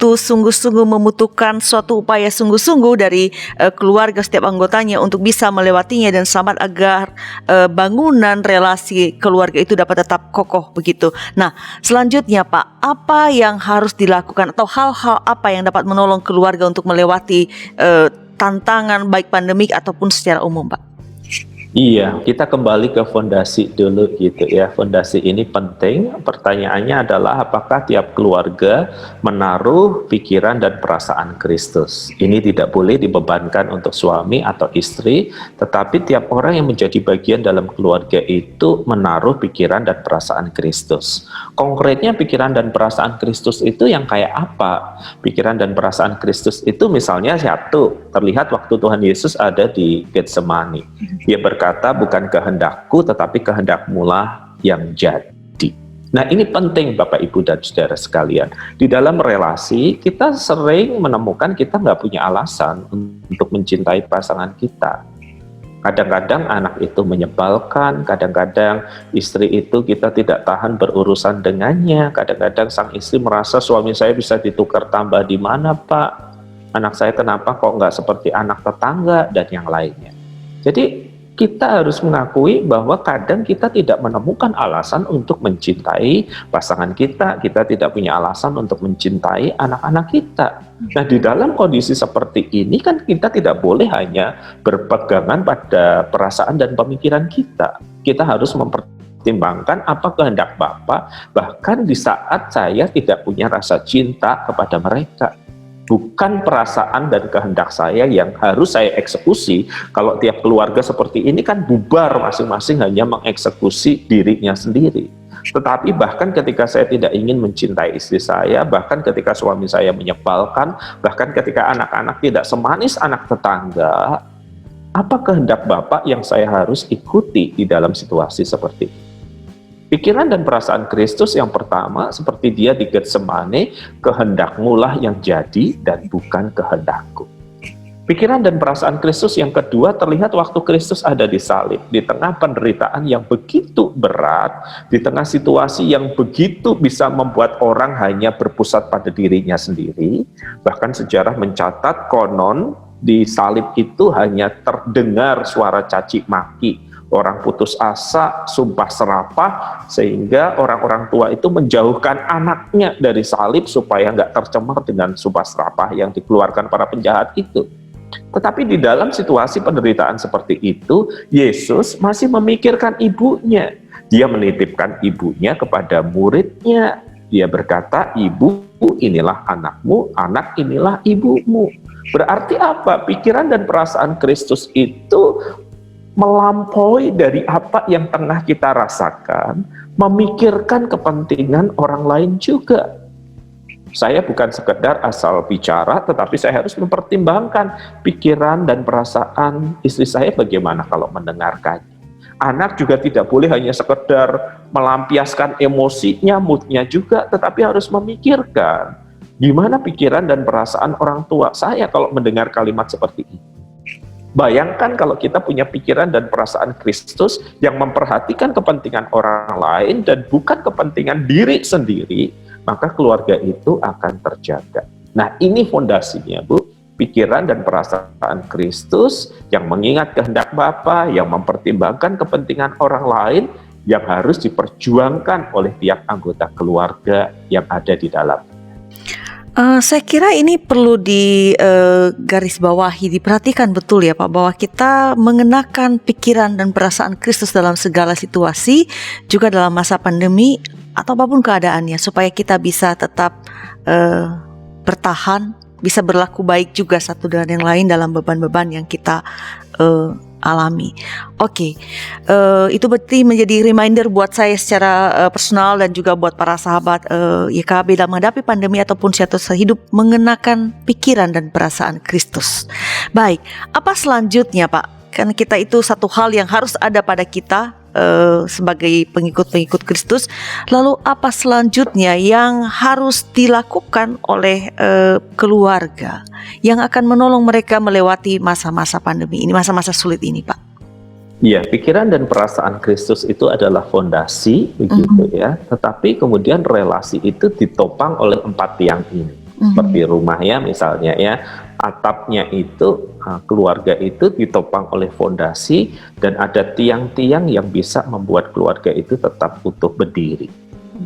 sungguh-sungguh membutuhkan suatu upaya sungguh-sungguh dari keluarga setiap anggotanya untuk bisa melewatinya dan selamat agar bangunan relasi keluarga itu dapat tetap kokoh begitu. Nah, selanjutnya Pak, apa yang harus dilakukan atau hal-hal apa yang dapat menolong keluarga untuk melewati tantangan baik pandemik ataupun secara umum, Pak? Iya, kita kembali ke fondasi dulu gitu ya. Fondasi ini penting. Pertanyaannya adalah apakah tiap keluarga menaruh pikiran dan perasaan Kristus. Ini tidak boleh dibebankan untuk suami atau istri, tetapi tiap orang yang menjadi bagian dalam keluarga itu menaruh pikiran dan perasaan Kristus. Konkretnya pikiran dan perasaan Kristus itu yang kayak apa? Pikiran dan perasaan Kristus itu misalnya satu, terlihat waktu Tuhan Yesus ada di Getsemani. Dia berkata, bukan kehendakku tetapi kehendakmulah yang jadi. Nah, ini penting Bapak Ibu dan Saudara sekalian. Di dalam relasi kita sering menemukan kita nggak punya alasan untuk mencintai pasangan kita. Kadang-kadang anak itu menyebalkan, kadang-kadang istri itu kita tidak tahan berurusan dengannya, kadang-kadang sang istri merasa suami saya bisa ditukar tambah di mana Pak? Anak saya kenapa kok nggak seperti anak tetangga dan yang lainnya. Jadi kita harus mengakui bahwa kadang kita tidak menemukan alasan untuk mencintai pasangan kita tidak punya alasan untuk mencintai anak-anak kita. Nah, di dalam kondisi seperti ini kan kita tidak boleh hanya berpegangan pada perasaan dan pemikiran kita. Kita harus mempertimbangkan apa kehendak Bapa, bahkan di saat saya tidak punya rasa cinta kepada mereka. Bukan perasaan dan kehendak saya yang harus saya eksekusi. Kalau tiap keluarga seperti ini kan bubar, masing-masing hanya mengeksekusi dirinya sendiri. Tetapi bahkan ketika saya tidak ingin mencintai istri saya, bahkan ketika suami saya menyebalkan, bahkan ketika anak-anak tidak semanis anak tetangga, apa kehendak Bapak yang saya harus ikuti di dalam situasi seperti ini? Pikiran dan perasaan Kristus yang pertama, seperti dia di Getsemane, kehendakmu lah yang jadi dan bukan kehendakku. Pikiran dan perasaan Kristus yang kedua terlihat waktu Kristus ada di salib, di tengah penderitaan yang begitu berat, di tengah situasi yang begitu bisa membuat orang hanya berpusat pada dirinya sendiri. Bahkan sejarah mencatat konon di salib itu hanya terdengar suara caci maki, orang putus asa, sumpah serapah, sehingga orang-orang tua itu menjauhkan anaknya dari salib supaya nggak tercemar dengan sumpah serapah yang dikeluarkan para penjahat itu. Tetapi di dalam situasi penderitaan seperti itu, Yesus masih memikirkan ibunya. Dia menitipkan ibunya kepada muridnya. Dia berkata, ibu inilah anakmu, anak inilah ibumu. Berarti apa? Pikiran dan perasaan Kristus itu melampaui dari apa yang tengah kita rasakan, memikirkan kepentingan orang lain juga. Saya bukan sekedar asal bicara, tetapi saya harus mempertimbangkan pikiran dan perasaan istri saya bagaimana kalau mendengarkannya. Anak juga tidak boleh hanya sekedar melampiaskan emosinya, moodnya juga, tetapi harus memikirkan gimana pikiran dan perasaan orang tua saya kalau mendengar kalimat seperti ini. Bayangkan kalau kita punya pikiran dan perasaan Kristus yang memperhatikan kepentingan orang lain dan bukan kepentingan diri sendiri, maka keluarga itu akan terjaga. Nah, ini fondasinya, Bu. Pikiran dan perasaan Kristus yang mengingat kehendak Bapa, yang mempertimbangkan kepentingan orang lain, yang harus diperjuangkan oleh tiap anggota keluarga yang ada di dalam. Saya kira ini perlu digarisbawahi, diperhatikan betul ya Pak, bahwa kita mengenakan pikiran dan perasaan Kristus dalam segala situasi, juga dalam masa pandemi atau apapun keadaannya, supaya kita bisa tetap bertahan, bisa berlaku baik juga satu dengan yang lain dalam beban-beban yang kita alami. Oke, itu berarti menjadi reminder buat saya secara personal dan juga buat para sahabat YKB dalam menghadapi pandemi ataupun situasi hidup, mengenakan pikiran dan perasaan Kristus. Baik, apa selanjutnya Pak? Kan kita itu satu hal yang harus ada pada kita sebagai pengikut-pengikut Kristus. Lalu apa selanjutnya yang harus dilakukan oleh keluarga yang akan menolong mereka melewati masa-masa pandemi ini, masa-masa sulit ini, Pak? Ya, pikiran dan perasaan Kristus itu adalah fondasi, begitu ya. Tetapi kemudian relasi itu ditopang oleh 4 tiang ini. Seperti rumah ya misalnya ya, atapnya itu, keluarga itu ditopang oleh fondasi dan ada tiang-tiang yang bisa membuat keluarga itu tetap utuh berdiri.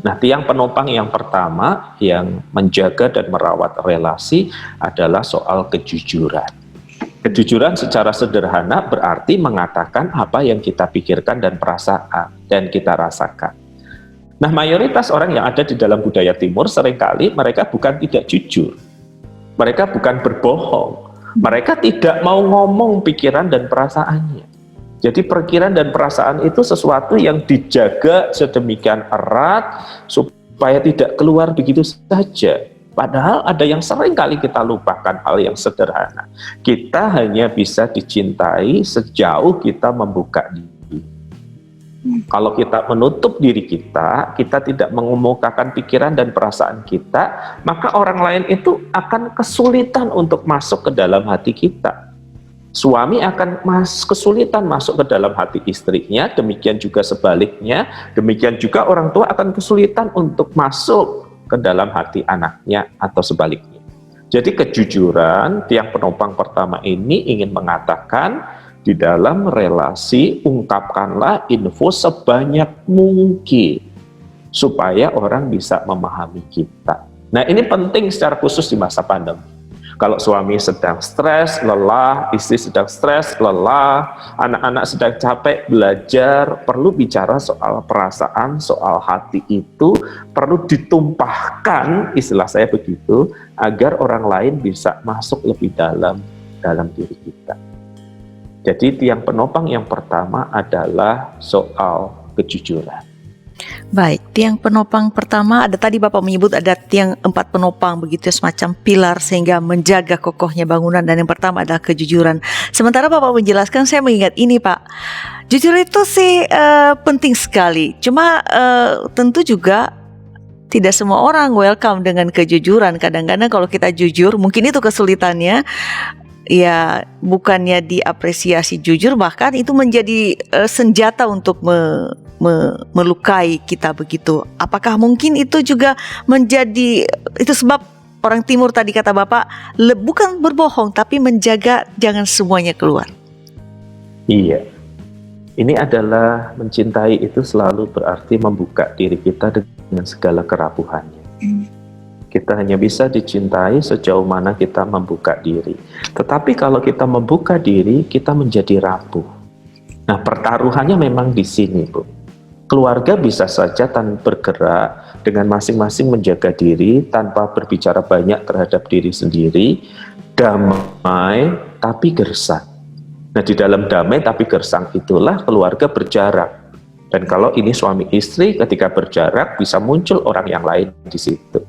Nah, tiang penopang yang pertama yang menjaga dan merawat relasi adalah soal kejujuran. Kejujuran secara sederhana berarti mengatakan apa yang kita pikirkan dan perasaan dan kita rasakan. Nah, mayoritas orang yang ada di dalam budaya timur seringkali mereka bukan tidak jujur. Mereka bukan berbohong. Mereka tidak mau ngomong pikiran dan perasaannya. Jadi pikiran dan perasaan itu sesuatu yang dijaga sedemikian erat supaya tidak keluar begitu saja. Padahal ada yang sering kali kita lupakan, hal yang sederhana. Kita hanya bisa dicintai sejauh kita membuka diri. Kalau kita menutup diri kita tidak mengemukakan pikiran dan perasaan kita, maka orang lain itu akan kesulitan untuk masuk ke dalam hati kita. Suami akan kesulitan masuk ke dalam hati istrinya, demikian juga sebaliknya, demikian juga orang tua akan kesulitan untuk masuk ke dalam hati anaknya atau sebaliknya. Jadi kejujuran, tiang penopang pertama ini ingin mengatakan di dalam relasi ungkapkanlah info sebanyak mungkin supaya orang bisa memahami kita. Nah, ini penting secara khusus di masa pandemi. Kalau suami sedang stres, lelah, istri sedang stres, lelah, anak-anak sedang capek belajar, perlu bicara soal perasaan, soal hati itu perlu ditumpahkan, istilah saya begitu, agar orang lain bisa masuk lebih dalam diri kita. Jadi tiang penopang yang pertama adalah soal kejujuran. Baik, tiang penopang pertama ada tadi Bapak menyebut ada tiang 4 penopang begitu, semacam pilar sehingga menjaga kokohnya bangunan, dan yang pertama adalah kejujuran. Sementara Bapak menjelaskan, saya mengingat ini Pak, jujur itu sih penting sekali. Cuma tentu juga tidak semua orang welcome dengan kejujuran. Kadang-kadang kalau kita jujur, mungkin itu kesulitannya. Ya, bukannya diapresiasi jujur, bahkan itu menjadi senjata untuk melukai kita begitu. Apakah mungkin itu juga menjadi itu sebab orang timur tadi kata Bapak bukan berbohong tapi menjaga jangan semuanya keluar? Iya, ini adalah mencintai itu selalu berarti membuka diri kita dengan segala kerapuhannya. Kita hanya bisa dicintai sejauh mana kita membuka diri. Tetapi kalau kita membuka diri, kita menjadi rapuh. Nah, pertaruhannya memang di sini, Bu. Keluarga bisa saja tanpa bergerak dengan masing-masing menjaga diri tanpa berbicara banyak terhadap diri sendiri, damai tapi gersang. Nah, di dalam damai tapi gersang itulah keluarga berjarak. Dan kalau ini suami istri, ketika berjarak bisa muncul orang yang lain di situ.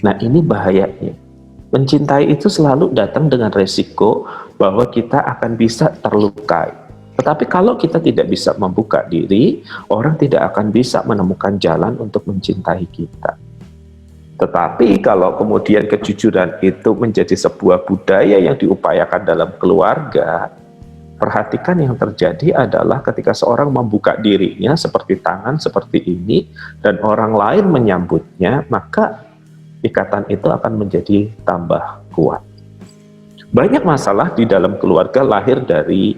Nah, ini bahayanya. Mencintai itu selalu datang dengan resiko bahwa kita akan bisa terlukai. Tetapi kalau kita tidak bisa membuka diri, orang tidak akan bisa menemukan jalan untuk mencintai kita. Tetapi kalau kemudian kejujuran itu menjadi sebuah budaya yang diupayakan dalam keluarga, perhatikan yang terjadi adalah ketika seorang membuka dirinya seperti tangan seperti ini, dan orang lain menyambutnya, maka ikatan itu akan menjadi tambah kuat. Banyak masalah di dalam keluarga lahir dari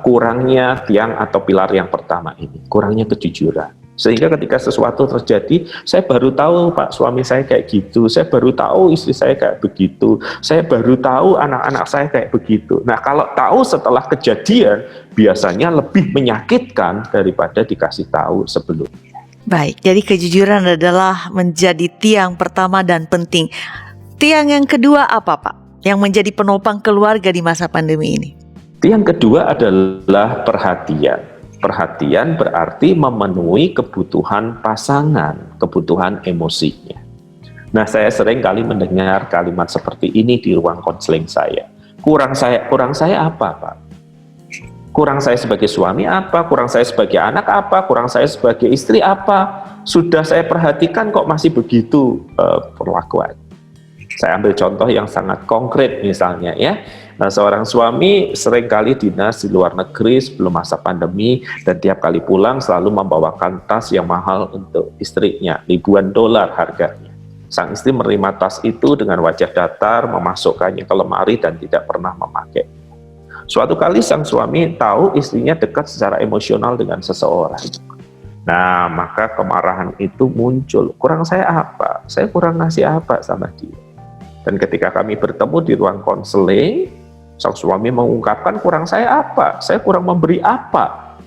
kurangnya tiang atau pilar yang pertama ini, kurangnya kejujuran. Sehingga ketika sesuatu terjadi, saya baru tahu Pak suami saya kayak gitu, saya baru tahu istri saya kayak begitu, saya baru tahu anak-anak saya kayak begitu. Nah, kalau tahu setelah kejadian, biasanya lebih menyakitkan daripada dikasih tahu sebelumnya. Baik, jadi kejujuran adalah menjadi tiang pertama dan penting. Tiang yang kedua apa Pak? Yang menjadi penopang keluarga di masa pandemi ini? Tiang kedua adalah perhatian. Perhatian berarti memenuhi kebutuhan pasangan, kebutuhan emosinya. Nah, saya sering kali mendengar kalimat seperti ini di ruang konseling saya. Kurang saya apa Pak? Kurang saya sebagai suami apa, kurang saya sebagai anak apa, kurang saya sebagai istri apa. Sudah saya perhatikan kok masih begitu perlakuan. Saya ambil contoh yang sangat konkret misalnya ya. Nah, seorang suami seringkali dinas di luar negeri sebelum masa pandemi, dan tiap kali pulang selalu membawakan tas yang mahal untuk istrinya, ribuan dolar harganya. Sang istri menerima tas itu dengan wajah datar, memasukkannya ke lemari dan tidak pernah memakai. Suatu kali sang suami tahu istrinya dekat secara emosional dengan seseorang. Nah, maka kemarahan itu muncul. Kurang saya apa? Saya kurang ngasih apa sama dia? Dan ketika kami bertemu di ruang konseling, sang suami mengungkapkan kurang saya apa? Saya kurang memberi apa?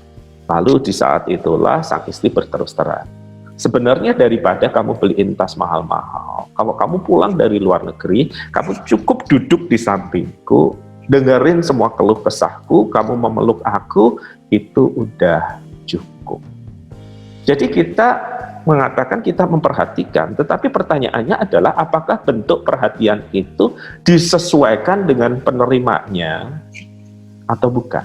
Lalu di saat itulah sang istri berterus terang. Sebenarnya daripada kamu beliin tas mahal-mahal, kalau kamu pulang dari luar negeri, kamu cukup duduk di sampingku, dengerin semua keluh kesahku, kamu memeluk aku, itu udah cukup. Jadi kita mengatakan kita memperhatikan, tetapi pertanyaannya adalah apakah bentuk perhatian itu disesuaikan dengan penerimanya atau bukan?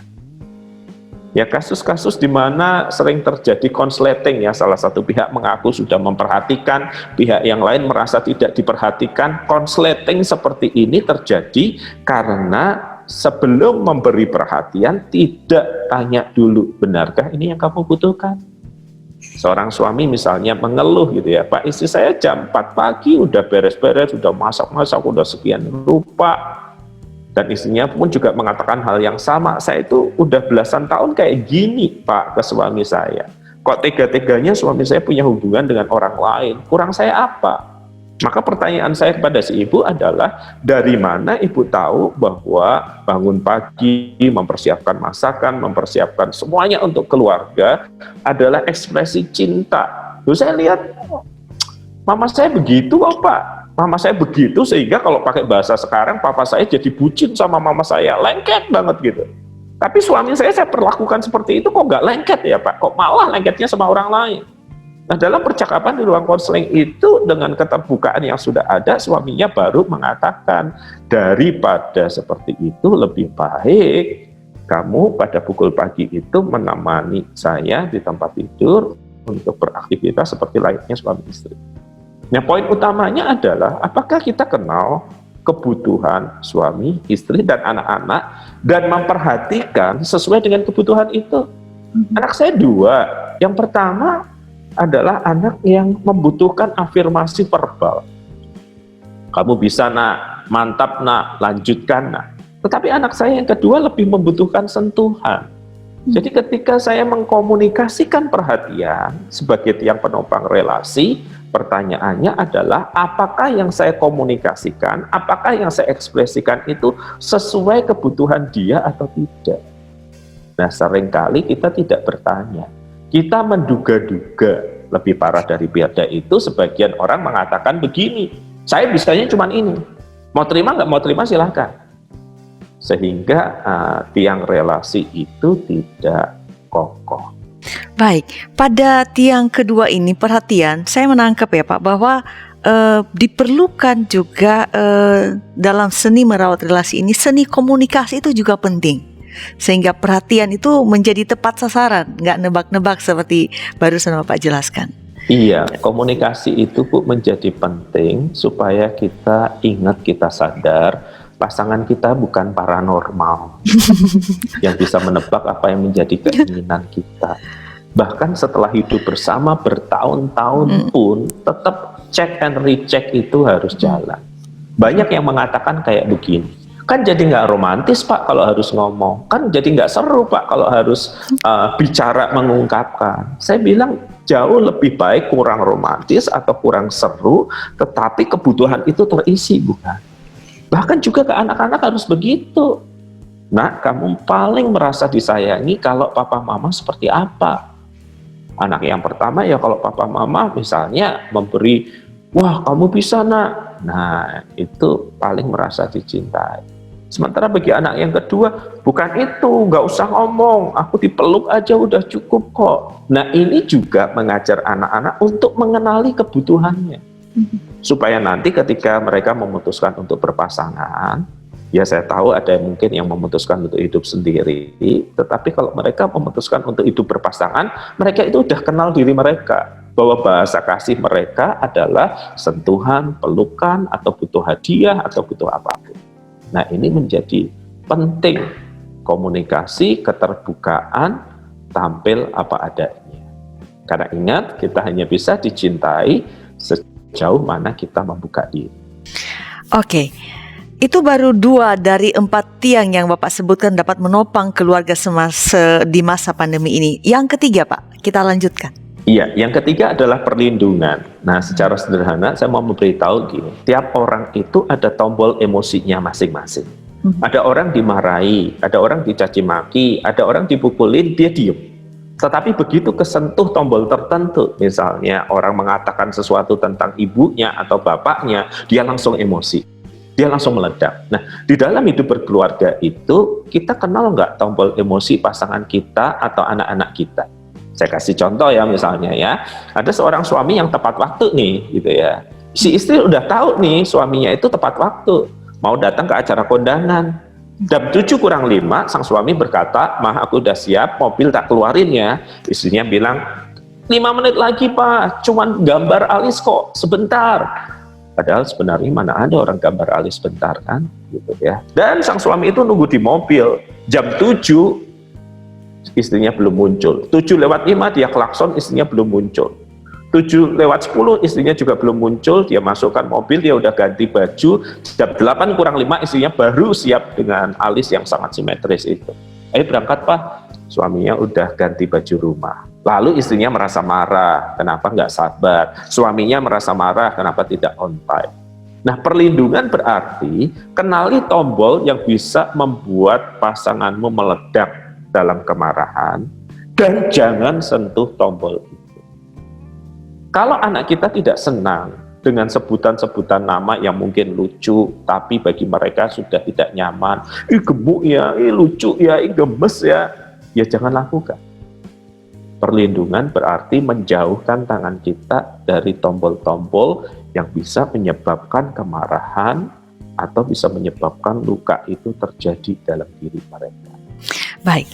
Ya, kasus-kasus di mana sering terjadi konsleting ya, salah satu pihak mengaku sudah memperhatikan, pihak yang lain merasa tidak diperhatikan. Konsleting seperti ini terjadi karena sebelum memberi perhatian tidak tanya dulu, benarkah ini yang kamu butuhkan? Seorang suami misalnya mengeluh gitu ya, Pak, istri saya jam 4 pagi udah beres-beres, udah masak-masak, udah sekian rupa. Dan istrinya pun juga mengatakan hal yang sama. Saya itu udah belasan tahun kayak gini Pak ke suami saya. Kok tega-teganya suami saya punya hubungan dengan orang lain? Kurang saya apa? Maka pertanyaan saya kepada si ibu adalah, dari mana ibu tahu bahwa bangun pagi, mempersiapkan masakan, mempersiapkan semuanya untuk keluarga adalah ekspresi cinta? Lalu saya lihat, mama saya begitu kok Pak. Mama saya begitu sehingga kalau pakai bahasa sekarang, papa saya jadi bucin sama mama saya, lengket banget gitu. Tapi suami saya perlakukan seperti itu kok nggak lengket ya Pak, kok malah lengketnya sama orang lain. Nah dalam percakapan di ruang konseling itu dengan keterbukaan yang sudah ada, suaminya baru mengatakan, daripada seperti itu lebih baik kamu pada pukul pagi itu menemani saya di tempat tidur untuk beraktivitas seperti layaknya suami istri. Nah, poin utamanya adalah apakah kita kenal kebutuhan suami, istri, dan anak-anak dan memperhatikan sesuai dengan kebutuhan itu. Anak saya 2. Yang pertama adalah anak yang membutuhkan afirmasi verbal. Kamu bisa nak, mantap nak, lanjutkan nak. Tetapi anak saya yang kedua lebih membutuhkan sentuhan. Jadi ketika saya mengkomunikasikan perhatian sebagai tiang penopang relasi, pertanyaannya adalah apakah yang saya komunikasikan, apakah yang saya ekspresikan itu sesuai kebutuhan dia atau tidak. Nah seringkali kita tidak bertanya, kita menduga-duga. Lebih parah dari biada itu, sebagian orang mengatakan begini, saya bisanya cuma ini, mau terima nggak mau terima silahkan. Sehingga tiang relasi itu tidak kokoh. Baik, pada tiang kedua ini perhatian, saya menangkap ya Pak bahwa diperlukan juga dalam seni merawat relasi ini, seni komunikasi itu juga penting. Sehingga perhatian itu menjadi tepat sasaran, nggak nebak-nebak seperti barusan Bapak jelaskan. Iya, komunikasi itu Bu menjadi penting supaya kita ingat, kita sadar pasangan kita bukan paranormal yang bisa menebak apa yang menjadi keinginan kita. Bahkan setelah hidup bersama bertahun-tahun pun tetap check and recheck itu harus jalan. Banyak yang mengatakan kayak begini, kan jadi nggak romantis Pak kalau harus ngomong, kan jadi nggak seru Pak kalau harus bicara mengungkapkan. Saya bilang jauh lebih baik kurang romantis atau kurang seru, tetapi kebutuhan itu terisi, bukan? Bahkan juga ke anak-anak harus begitu. Nak, kamu paling merasa disayangi kalau papa mama seperti apa? Anak yang pertama ya kalau papa mama misalnya memberi, wah kamu bisa nak. Nah itu paling merasa dicintai. Sementara bagi anak yang kedua, bukan itu, nggak usah ngomong, aku dipeluk aja udah cukup kok. Nah ini juga mengajar anak-anak untuk mengenali kebutuhannya. Supaya nanti ketika mereka memutuskan untuk berpasangan, ya saya tahu ada yang mungkin yang memutuskan untuk hidup sendiri, tetapi kalau mereka memutuskan untuk hidup berpasangan, mereka itu udah kenal diri mereka, bahwa bahasa kasih mereka adalah sentuhan, pelukan, atau butuh hadiah, atau butuh apapun. Nah ini menjadi penting, komunikasi, keterbukaan, tampil apa adanya. Karena ingat, kita hanya bisa dicintai sejauh mana kita membuka diri. Oke, itu baru 2 dari 4 tiang yang Bapak sebutkan dapat menopang keluarga di masa pandemi ini. Yang ketiga Pak, kita lanjutkan. Iya, yang ketiga adalah perlindungan. Nah, secara sederhana saya mau memberitahu gini, tiap orang itu ada tombol emosinya masing-masing. Ada orang dimarahi, ada orang dicaci maki, ada orang dipukulin, dia diem. Tetapi begitu kesentuh tombol tertentu, misalnya orang mengatakan sesuatu tentang ibunya atau bapaknya, dia langsung emosi, dia langsung meledak. Nah, di dalam hidup berkeluarga itu, kita kenal nggak tombol emosi pasangan kita atau anak-anak kita? Saya kasih contoh ya, misalnya ya, ada seorang suami yang tepat waktu nih, gitu ya. Si istri udah tahu nih, suaminya itu tepat waktu, mau datang ke acara kondangan. Jam 7:05 sang suami berkata, "Mah, aku udah siap, mobil tak keluarin ya." Istrinya bilang, 5 menit lagi Pak, cuman gambar alis kok, sebentar. Padahal sebenarnya mana ada orang gambar alis sebentar kan, gitu ya. Dan sang suami itu nunggu di mobil, jam 7 istrinya belum muncul, 7:05 dia klakson, istrinya belum muncul. 7:10 istrinya juga belum muncul, dia masukkan mobil, dia udah ganti baju, jam 8 kurang 5 istrinya baru siap dengan alis yang sangat simetris itu. Ayo berangkat Pak, suaminya udah ganti baju rumah. Lalu istrinya merasa marah, kenapa nggak sabar? Suaminya merasa marah, kenapa tidak on time? Nah, perlindungan berarti kenali tombol yang bisa membuat pasanganmu meledak dalam kemarahan dan jangan sentuh tombol itu. Kalau anak kita tidak senang dengan sebutan-sebutan nama yang mungkin lucu, tapi bagi mereka sudah tidak nyaman, gemuk ya, lucu ya, gemes ya, ya jangan lakukan. Perlindungan berarti menjauhkan tangan kita dari tombol-tombol yang bisa menyebabkan kemarahan atau bisa menyebabkan luka itu terjadi dalam diri mereka. Baik,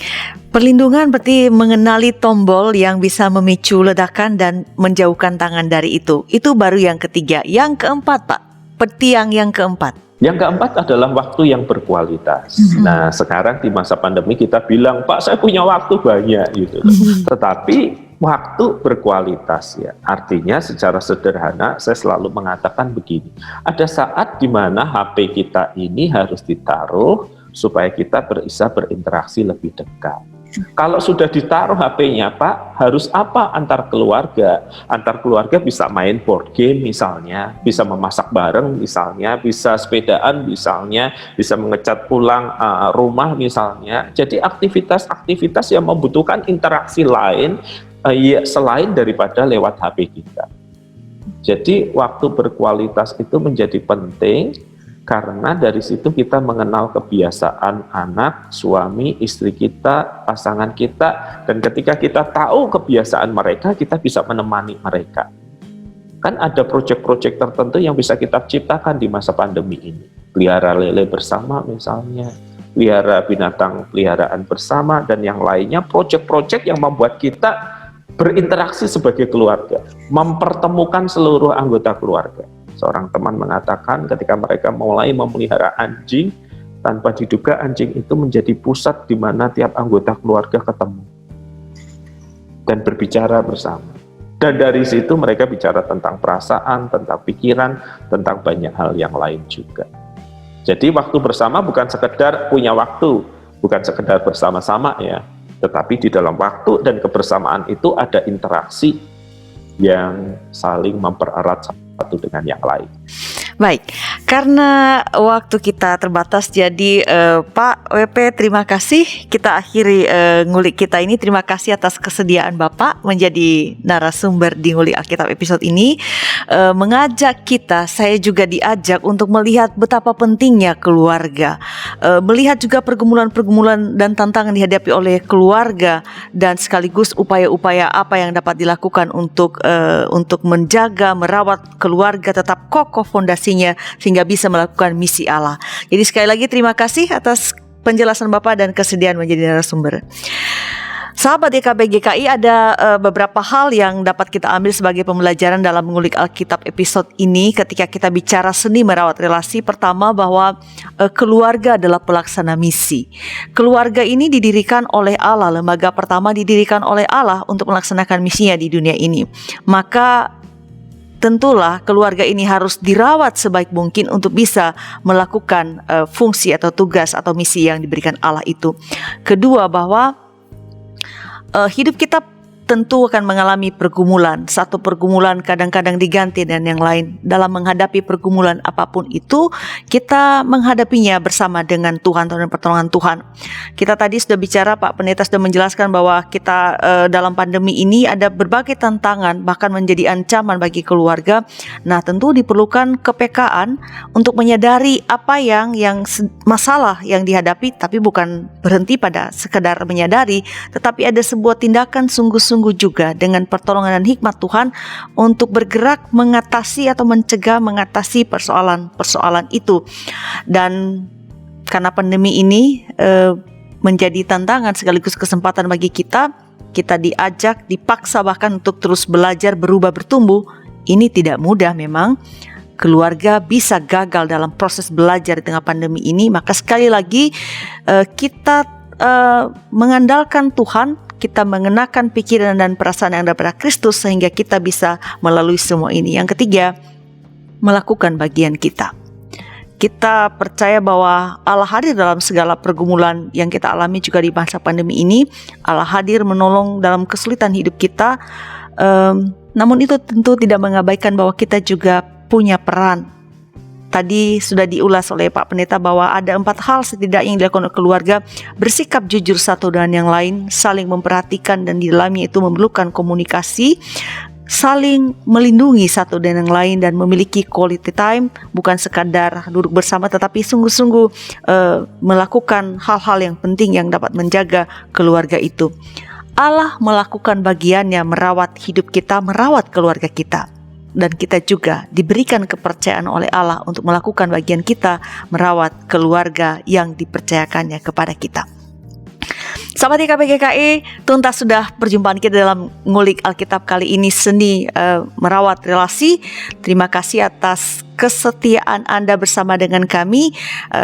perlindungan berarti mengenali tombol yang bisa memicu ledakan dan menjauhkan tangan dari itu. Itu baru yang ketiga. Yang keempat Pak, petiang yang keempat. Yang keempat adalah waktu yang berkualitas. Nah, sekarang di masa pandemi kita bilang, Pak, saya punya waktu banyak gitu. Tetapi waktu berkualitas ya. Artinya secara sederhana saya selalu mengatakan begini. Ada saat di mana HP kita ini harus ditaruh supaya kita bisa berinteraksi lebih dekat. Kalau sudah ditaruh HP-nya, Pak, harus apa antar keluarga? Antar keluarga bisa main board game misalnya, bisa memasak bareng misalnya, bisa sepedaan misalnya, bisa mengecat pulang rumah misalnya. Jadi aktivitas-aktivitas yang membutuhkan interaksi lain selain daripada lewat HP kita. Jadi waktu berkualitas itu menjadi penting. Karena dari situ kita mengenal kebiasaan anak, suami, istri kita, pasangan kita, dan ketika kita tahu kebiasaan mereka, kita bisa menemani mereka. Kan ada proyek-proyek tertentu yang bisa kita ciptakan di masa pandemi ini. Pelihara lele bersama misalnya, pelihara binatang peliharaan bersama, dan yang lainnya, proyek-proyek yang membuat kita berinteraksi sebagai keluarga, mempertemukan seluruh anggota keluarga. Seorang teman mengatakan ketika mereka mulai memelihara anjing, tanpa diduga anjing itu menjadi pusat di mana tiap anggota keluarga ketemu dan berbicara bersama. Dan dari situ mereka bicara tentang perasaan, tentang pikiran, tentang banyak hal yang lain juga. Jadi waktu bersama bukan sekedar punya waktu, bukan sekedar bersama-sama ya, tetapi di dalam waktu dan kebersamaan itu ada interaksi yang saling mempererat satu dengan yang lain. Baik, karena waktu kita terbatas, jadi Pak WP terima kasih. Kita akhiri ngulik kita ini. Terima kasih atas kesediaan Bapak menjadi narasumber di Ngulik Alkitab episode ini. Mengajak kita, saya juga diajak untuk melihat betapa pentingnya keluarga. Melihat juga pergumulan-pergumulan dan tantangan dihadapi oleh keluarga, dan sekaligus upaya-upaya apa yang dapat dilakukan untuk menjaga, merawat keluarga tetap kokoh fondasi sehingga bisa melakukan misi Allah. Jadi sekali lagi terima kasih atas penjelasan Bapak dan kesediaan menjadi narasumber. Sahabat YKB GKI, ada beberapa hal yang dapat kita ambil sebagai pembelajaran dalam Mengulik Alkitab episode ini ketika kita bicara seni merawat relasi. Pertama, bahwa keluarga adalah pelaksana misi. Keluarga ini didirikan oleh Allah, lembaga pertama didirikan oleh Allah untuk melaksanakan misinya di dunia ini. Maka tentulah keluarga ini harus dirawat sebaik mungkin untuk bisa melakukan fungsi atau tugas atau misi yang diberikan Allah itu. Kedua, bahwa hidup kita tentu akan mengalami pergumulan. Satu pergumulan kadang-kadang diganti dan yang lain. Dalam menghadapi pergumulan apapun itu, kita menghadapinya bersama dengan Tuhan dan pertolongan Tuhan. Kita tadi sudah bicara, Pak Pendeta sudah menjelaskan bahwa kita dalam pandemi ini ada berbagai tantangan, bahkan menjadi ancaman bagi keluarga. Nah, tentu diperlukan kepekaan untuk menyadari apa yang masalah yang dihadapi, tapi bukan berhenti pada sekedar menyadari, tetapi ada sebuah tindakan sungguh-sungguh juga dengan pertolongan dan hikmat Tuhan untuk bergerak mengatasi atau mengatasi persoalan itu. Dan karena pandemi ini menjadi tantangan sekaligus kesempatan bagi kita diajak, dipaksa bahkan untuk terus belajar, berubah, bertumbuh. Ini tidak mudah memang. Keluarga bisa gagal dalam proses belajar di tengah pandemi ini. Maka sekali lagi kita mengandalkan Tuhan, kita mengenakan pikiran dan perasaan yang ada pada Kristus sehingga kita bisa melalui semua ini. Yang ketiga, melakukan bagian kita. Kita percaya bahwa Allah hadir dalam segala pergumulan yang kita alami juga di masa pandemi ini. Allah hadir menolong dalam kesulitan hidup kita. Namun itu tentu tidak mengabaikan bahwa kita juga punya peran. Tadi sudah diulas oleh Pak Pendeta bahwa ada 4 hal setidaknya yang dilakukan oleh keluarga: bersikap jujur satu dengan yang lain, saling memperhatikan dan di dalamnya itu memerlukan komunikasi, saling melindungi satu dan yang lain, dan memiliki quality time, bukan sekadar duduk bersama tetapi sungguh-sungguh melakukan hal-hal yang penting yang dapat menjaga keluarga itu. Allah melakukan bagiannya merawat hidup kita, merawat keluarga kita, dan kita juga diberikan kepercayaan oleh Allah untuk melakukan bagian kita merawat keluarga yang dipercayakannya kepada kita. Sahabat IKP GKI, tuntas sudah perjumpaan kita dalam ngulik Alkitab kali ini, seni merawat relasi. Terima kasih atas kesetiaan Anda bersama dengan kami.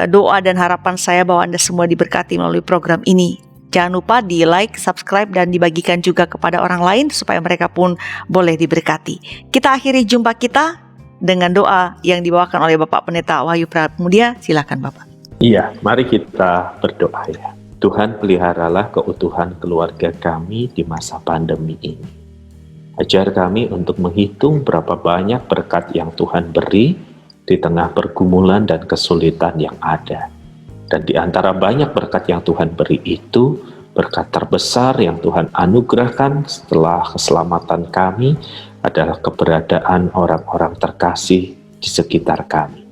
Doa dan harapan saya bahwa Anda semua diberkati melalui program ini. Jangan lupa di like, subscribe, dan dibagikan juga kepada orang lain supaya mereka pun boleh diberkati. Kita akhiri jumpa kita dengan doa yang dibawakan oleh Bapak Pendeta Wahyu Pramudia. Silakan Bapak. Iya, mari kita berdoa ya. Tuhan, peliharalah keutuhan keluarga kami di masa pandemi ini. Ajar kami untuk menghitung berapa banyak berkat yang Tuhan beri di tengah pergumulan dan kesulitan yang ada. Dan di antara banyak berkat yang Tuhan beri itu, berkat terbesar yang Tuhan anugerahkan setelah keselamatan kami adalah keberadaan orang-orang terkasih di sekitar kami.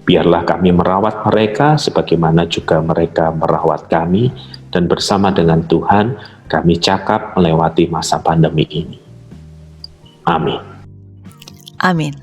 Biarlah kami merawat mereka sebagaimana juga mereka merawat kami, dan bersama dengan Tuhan kami cakap melewati masa pandemi ini. Amin. Amin.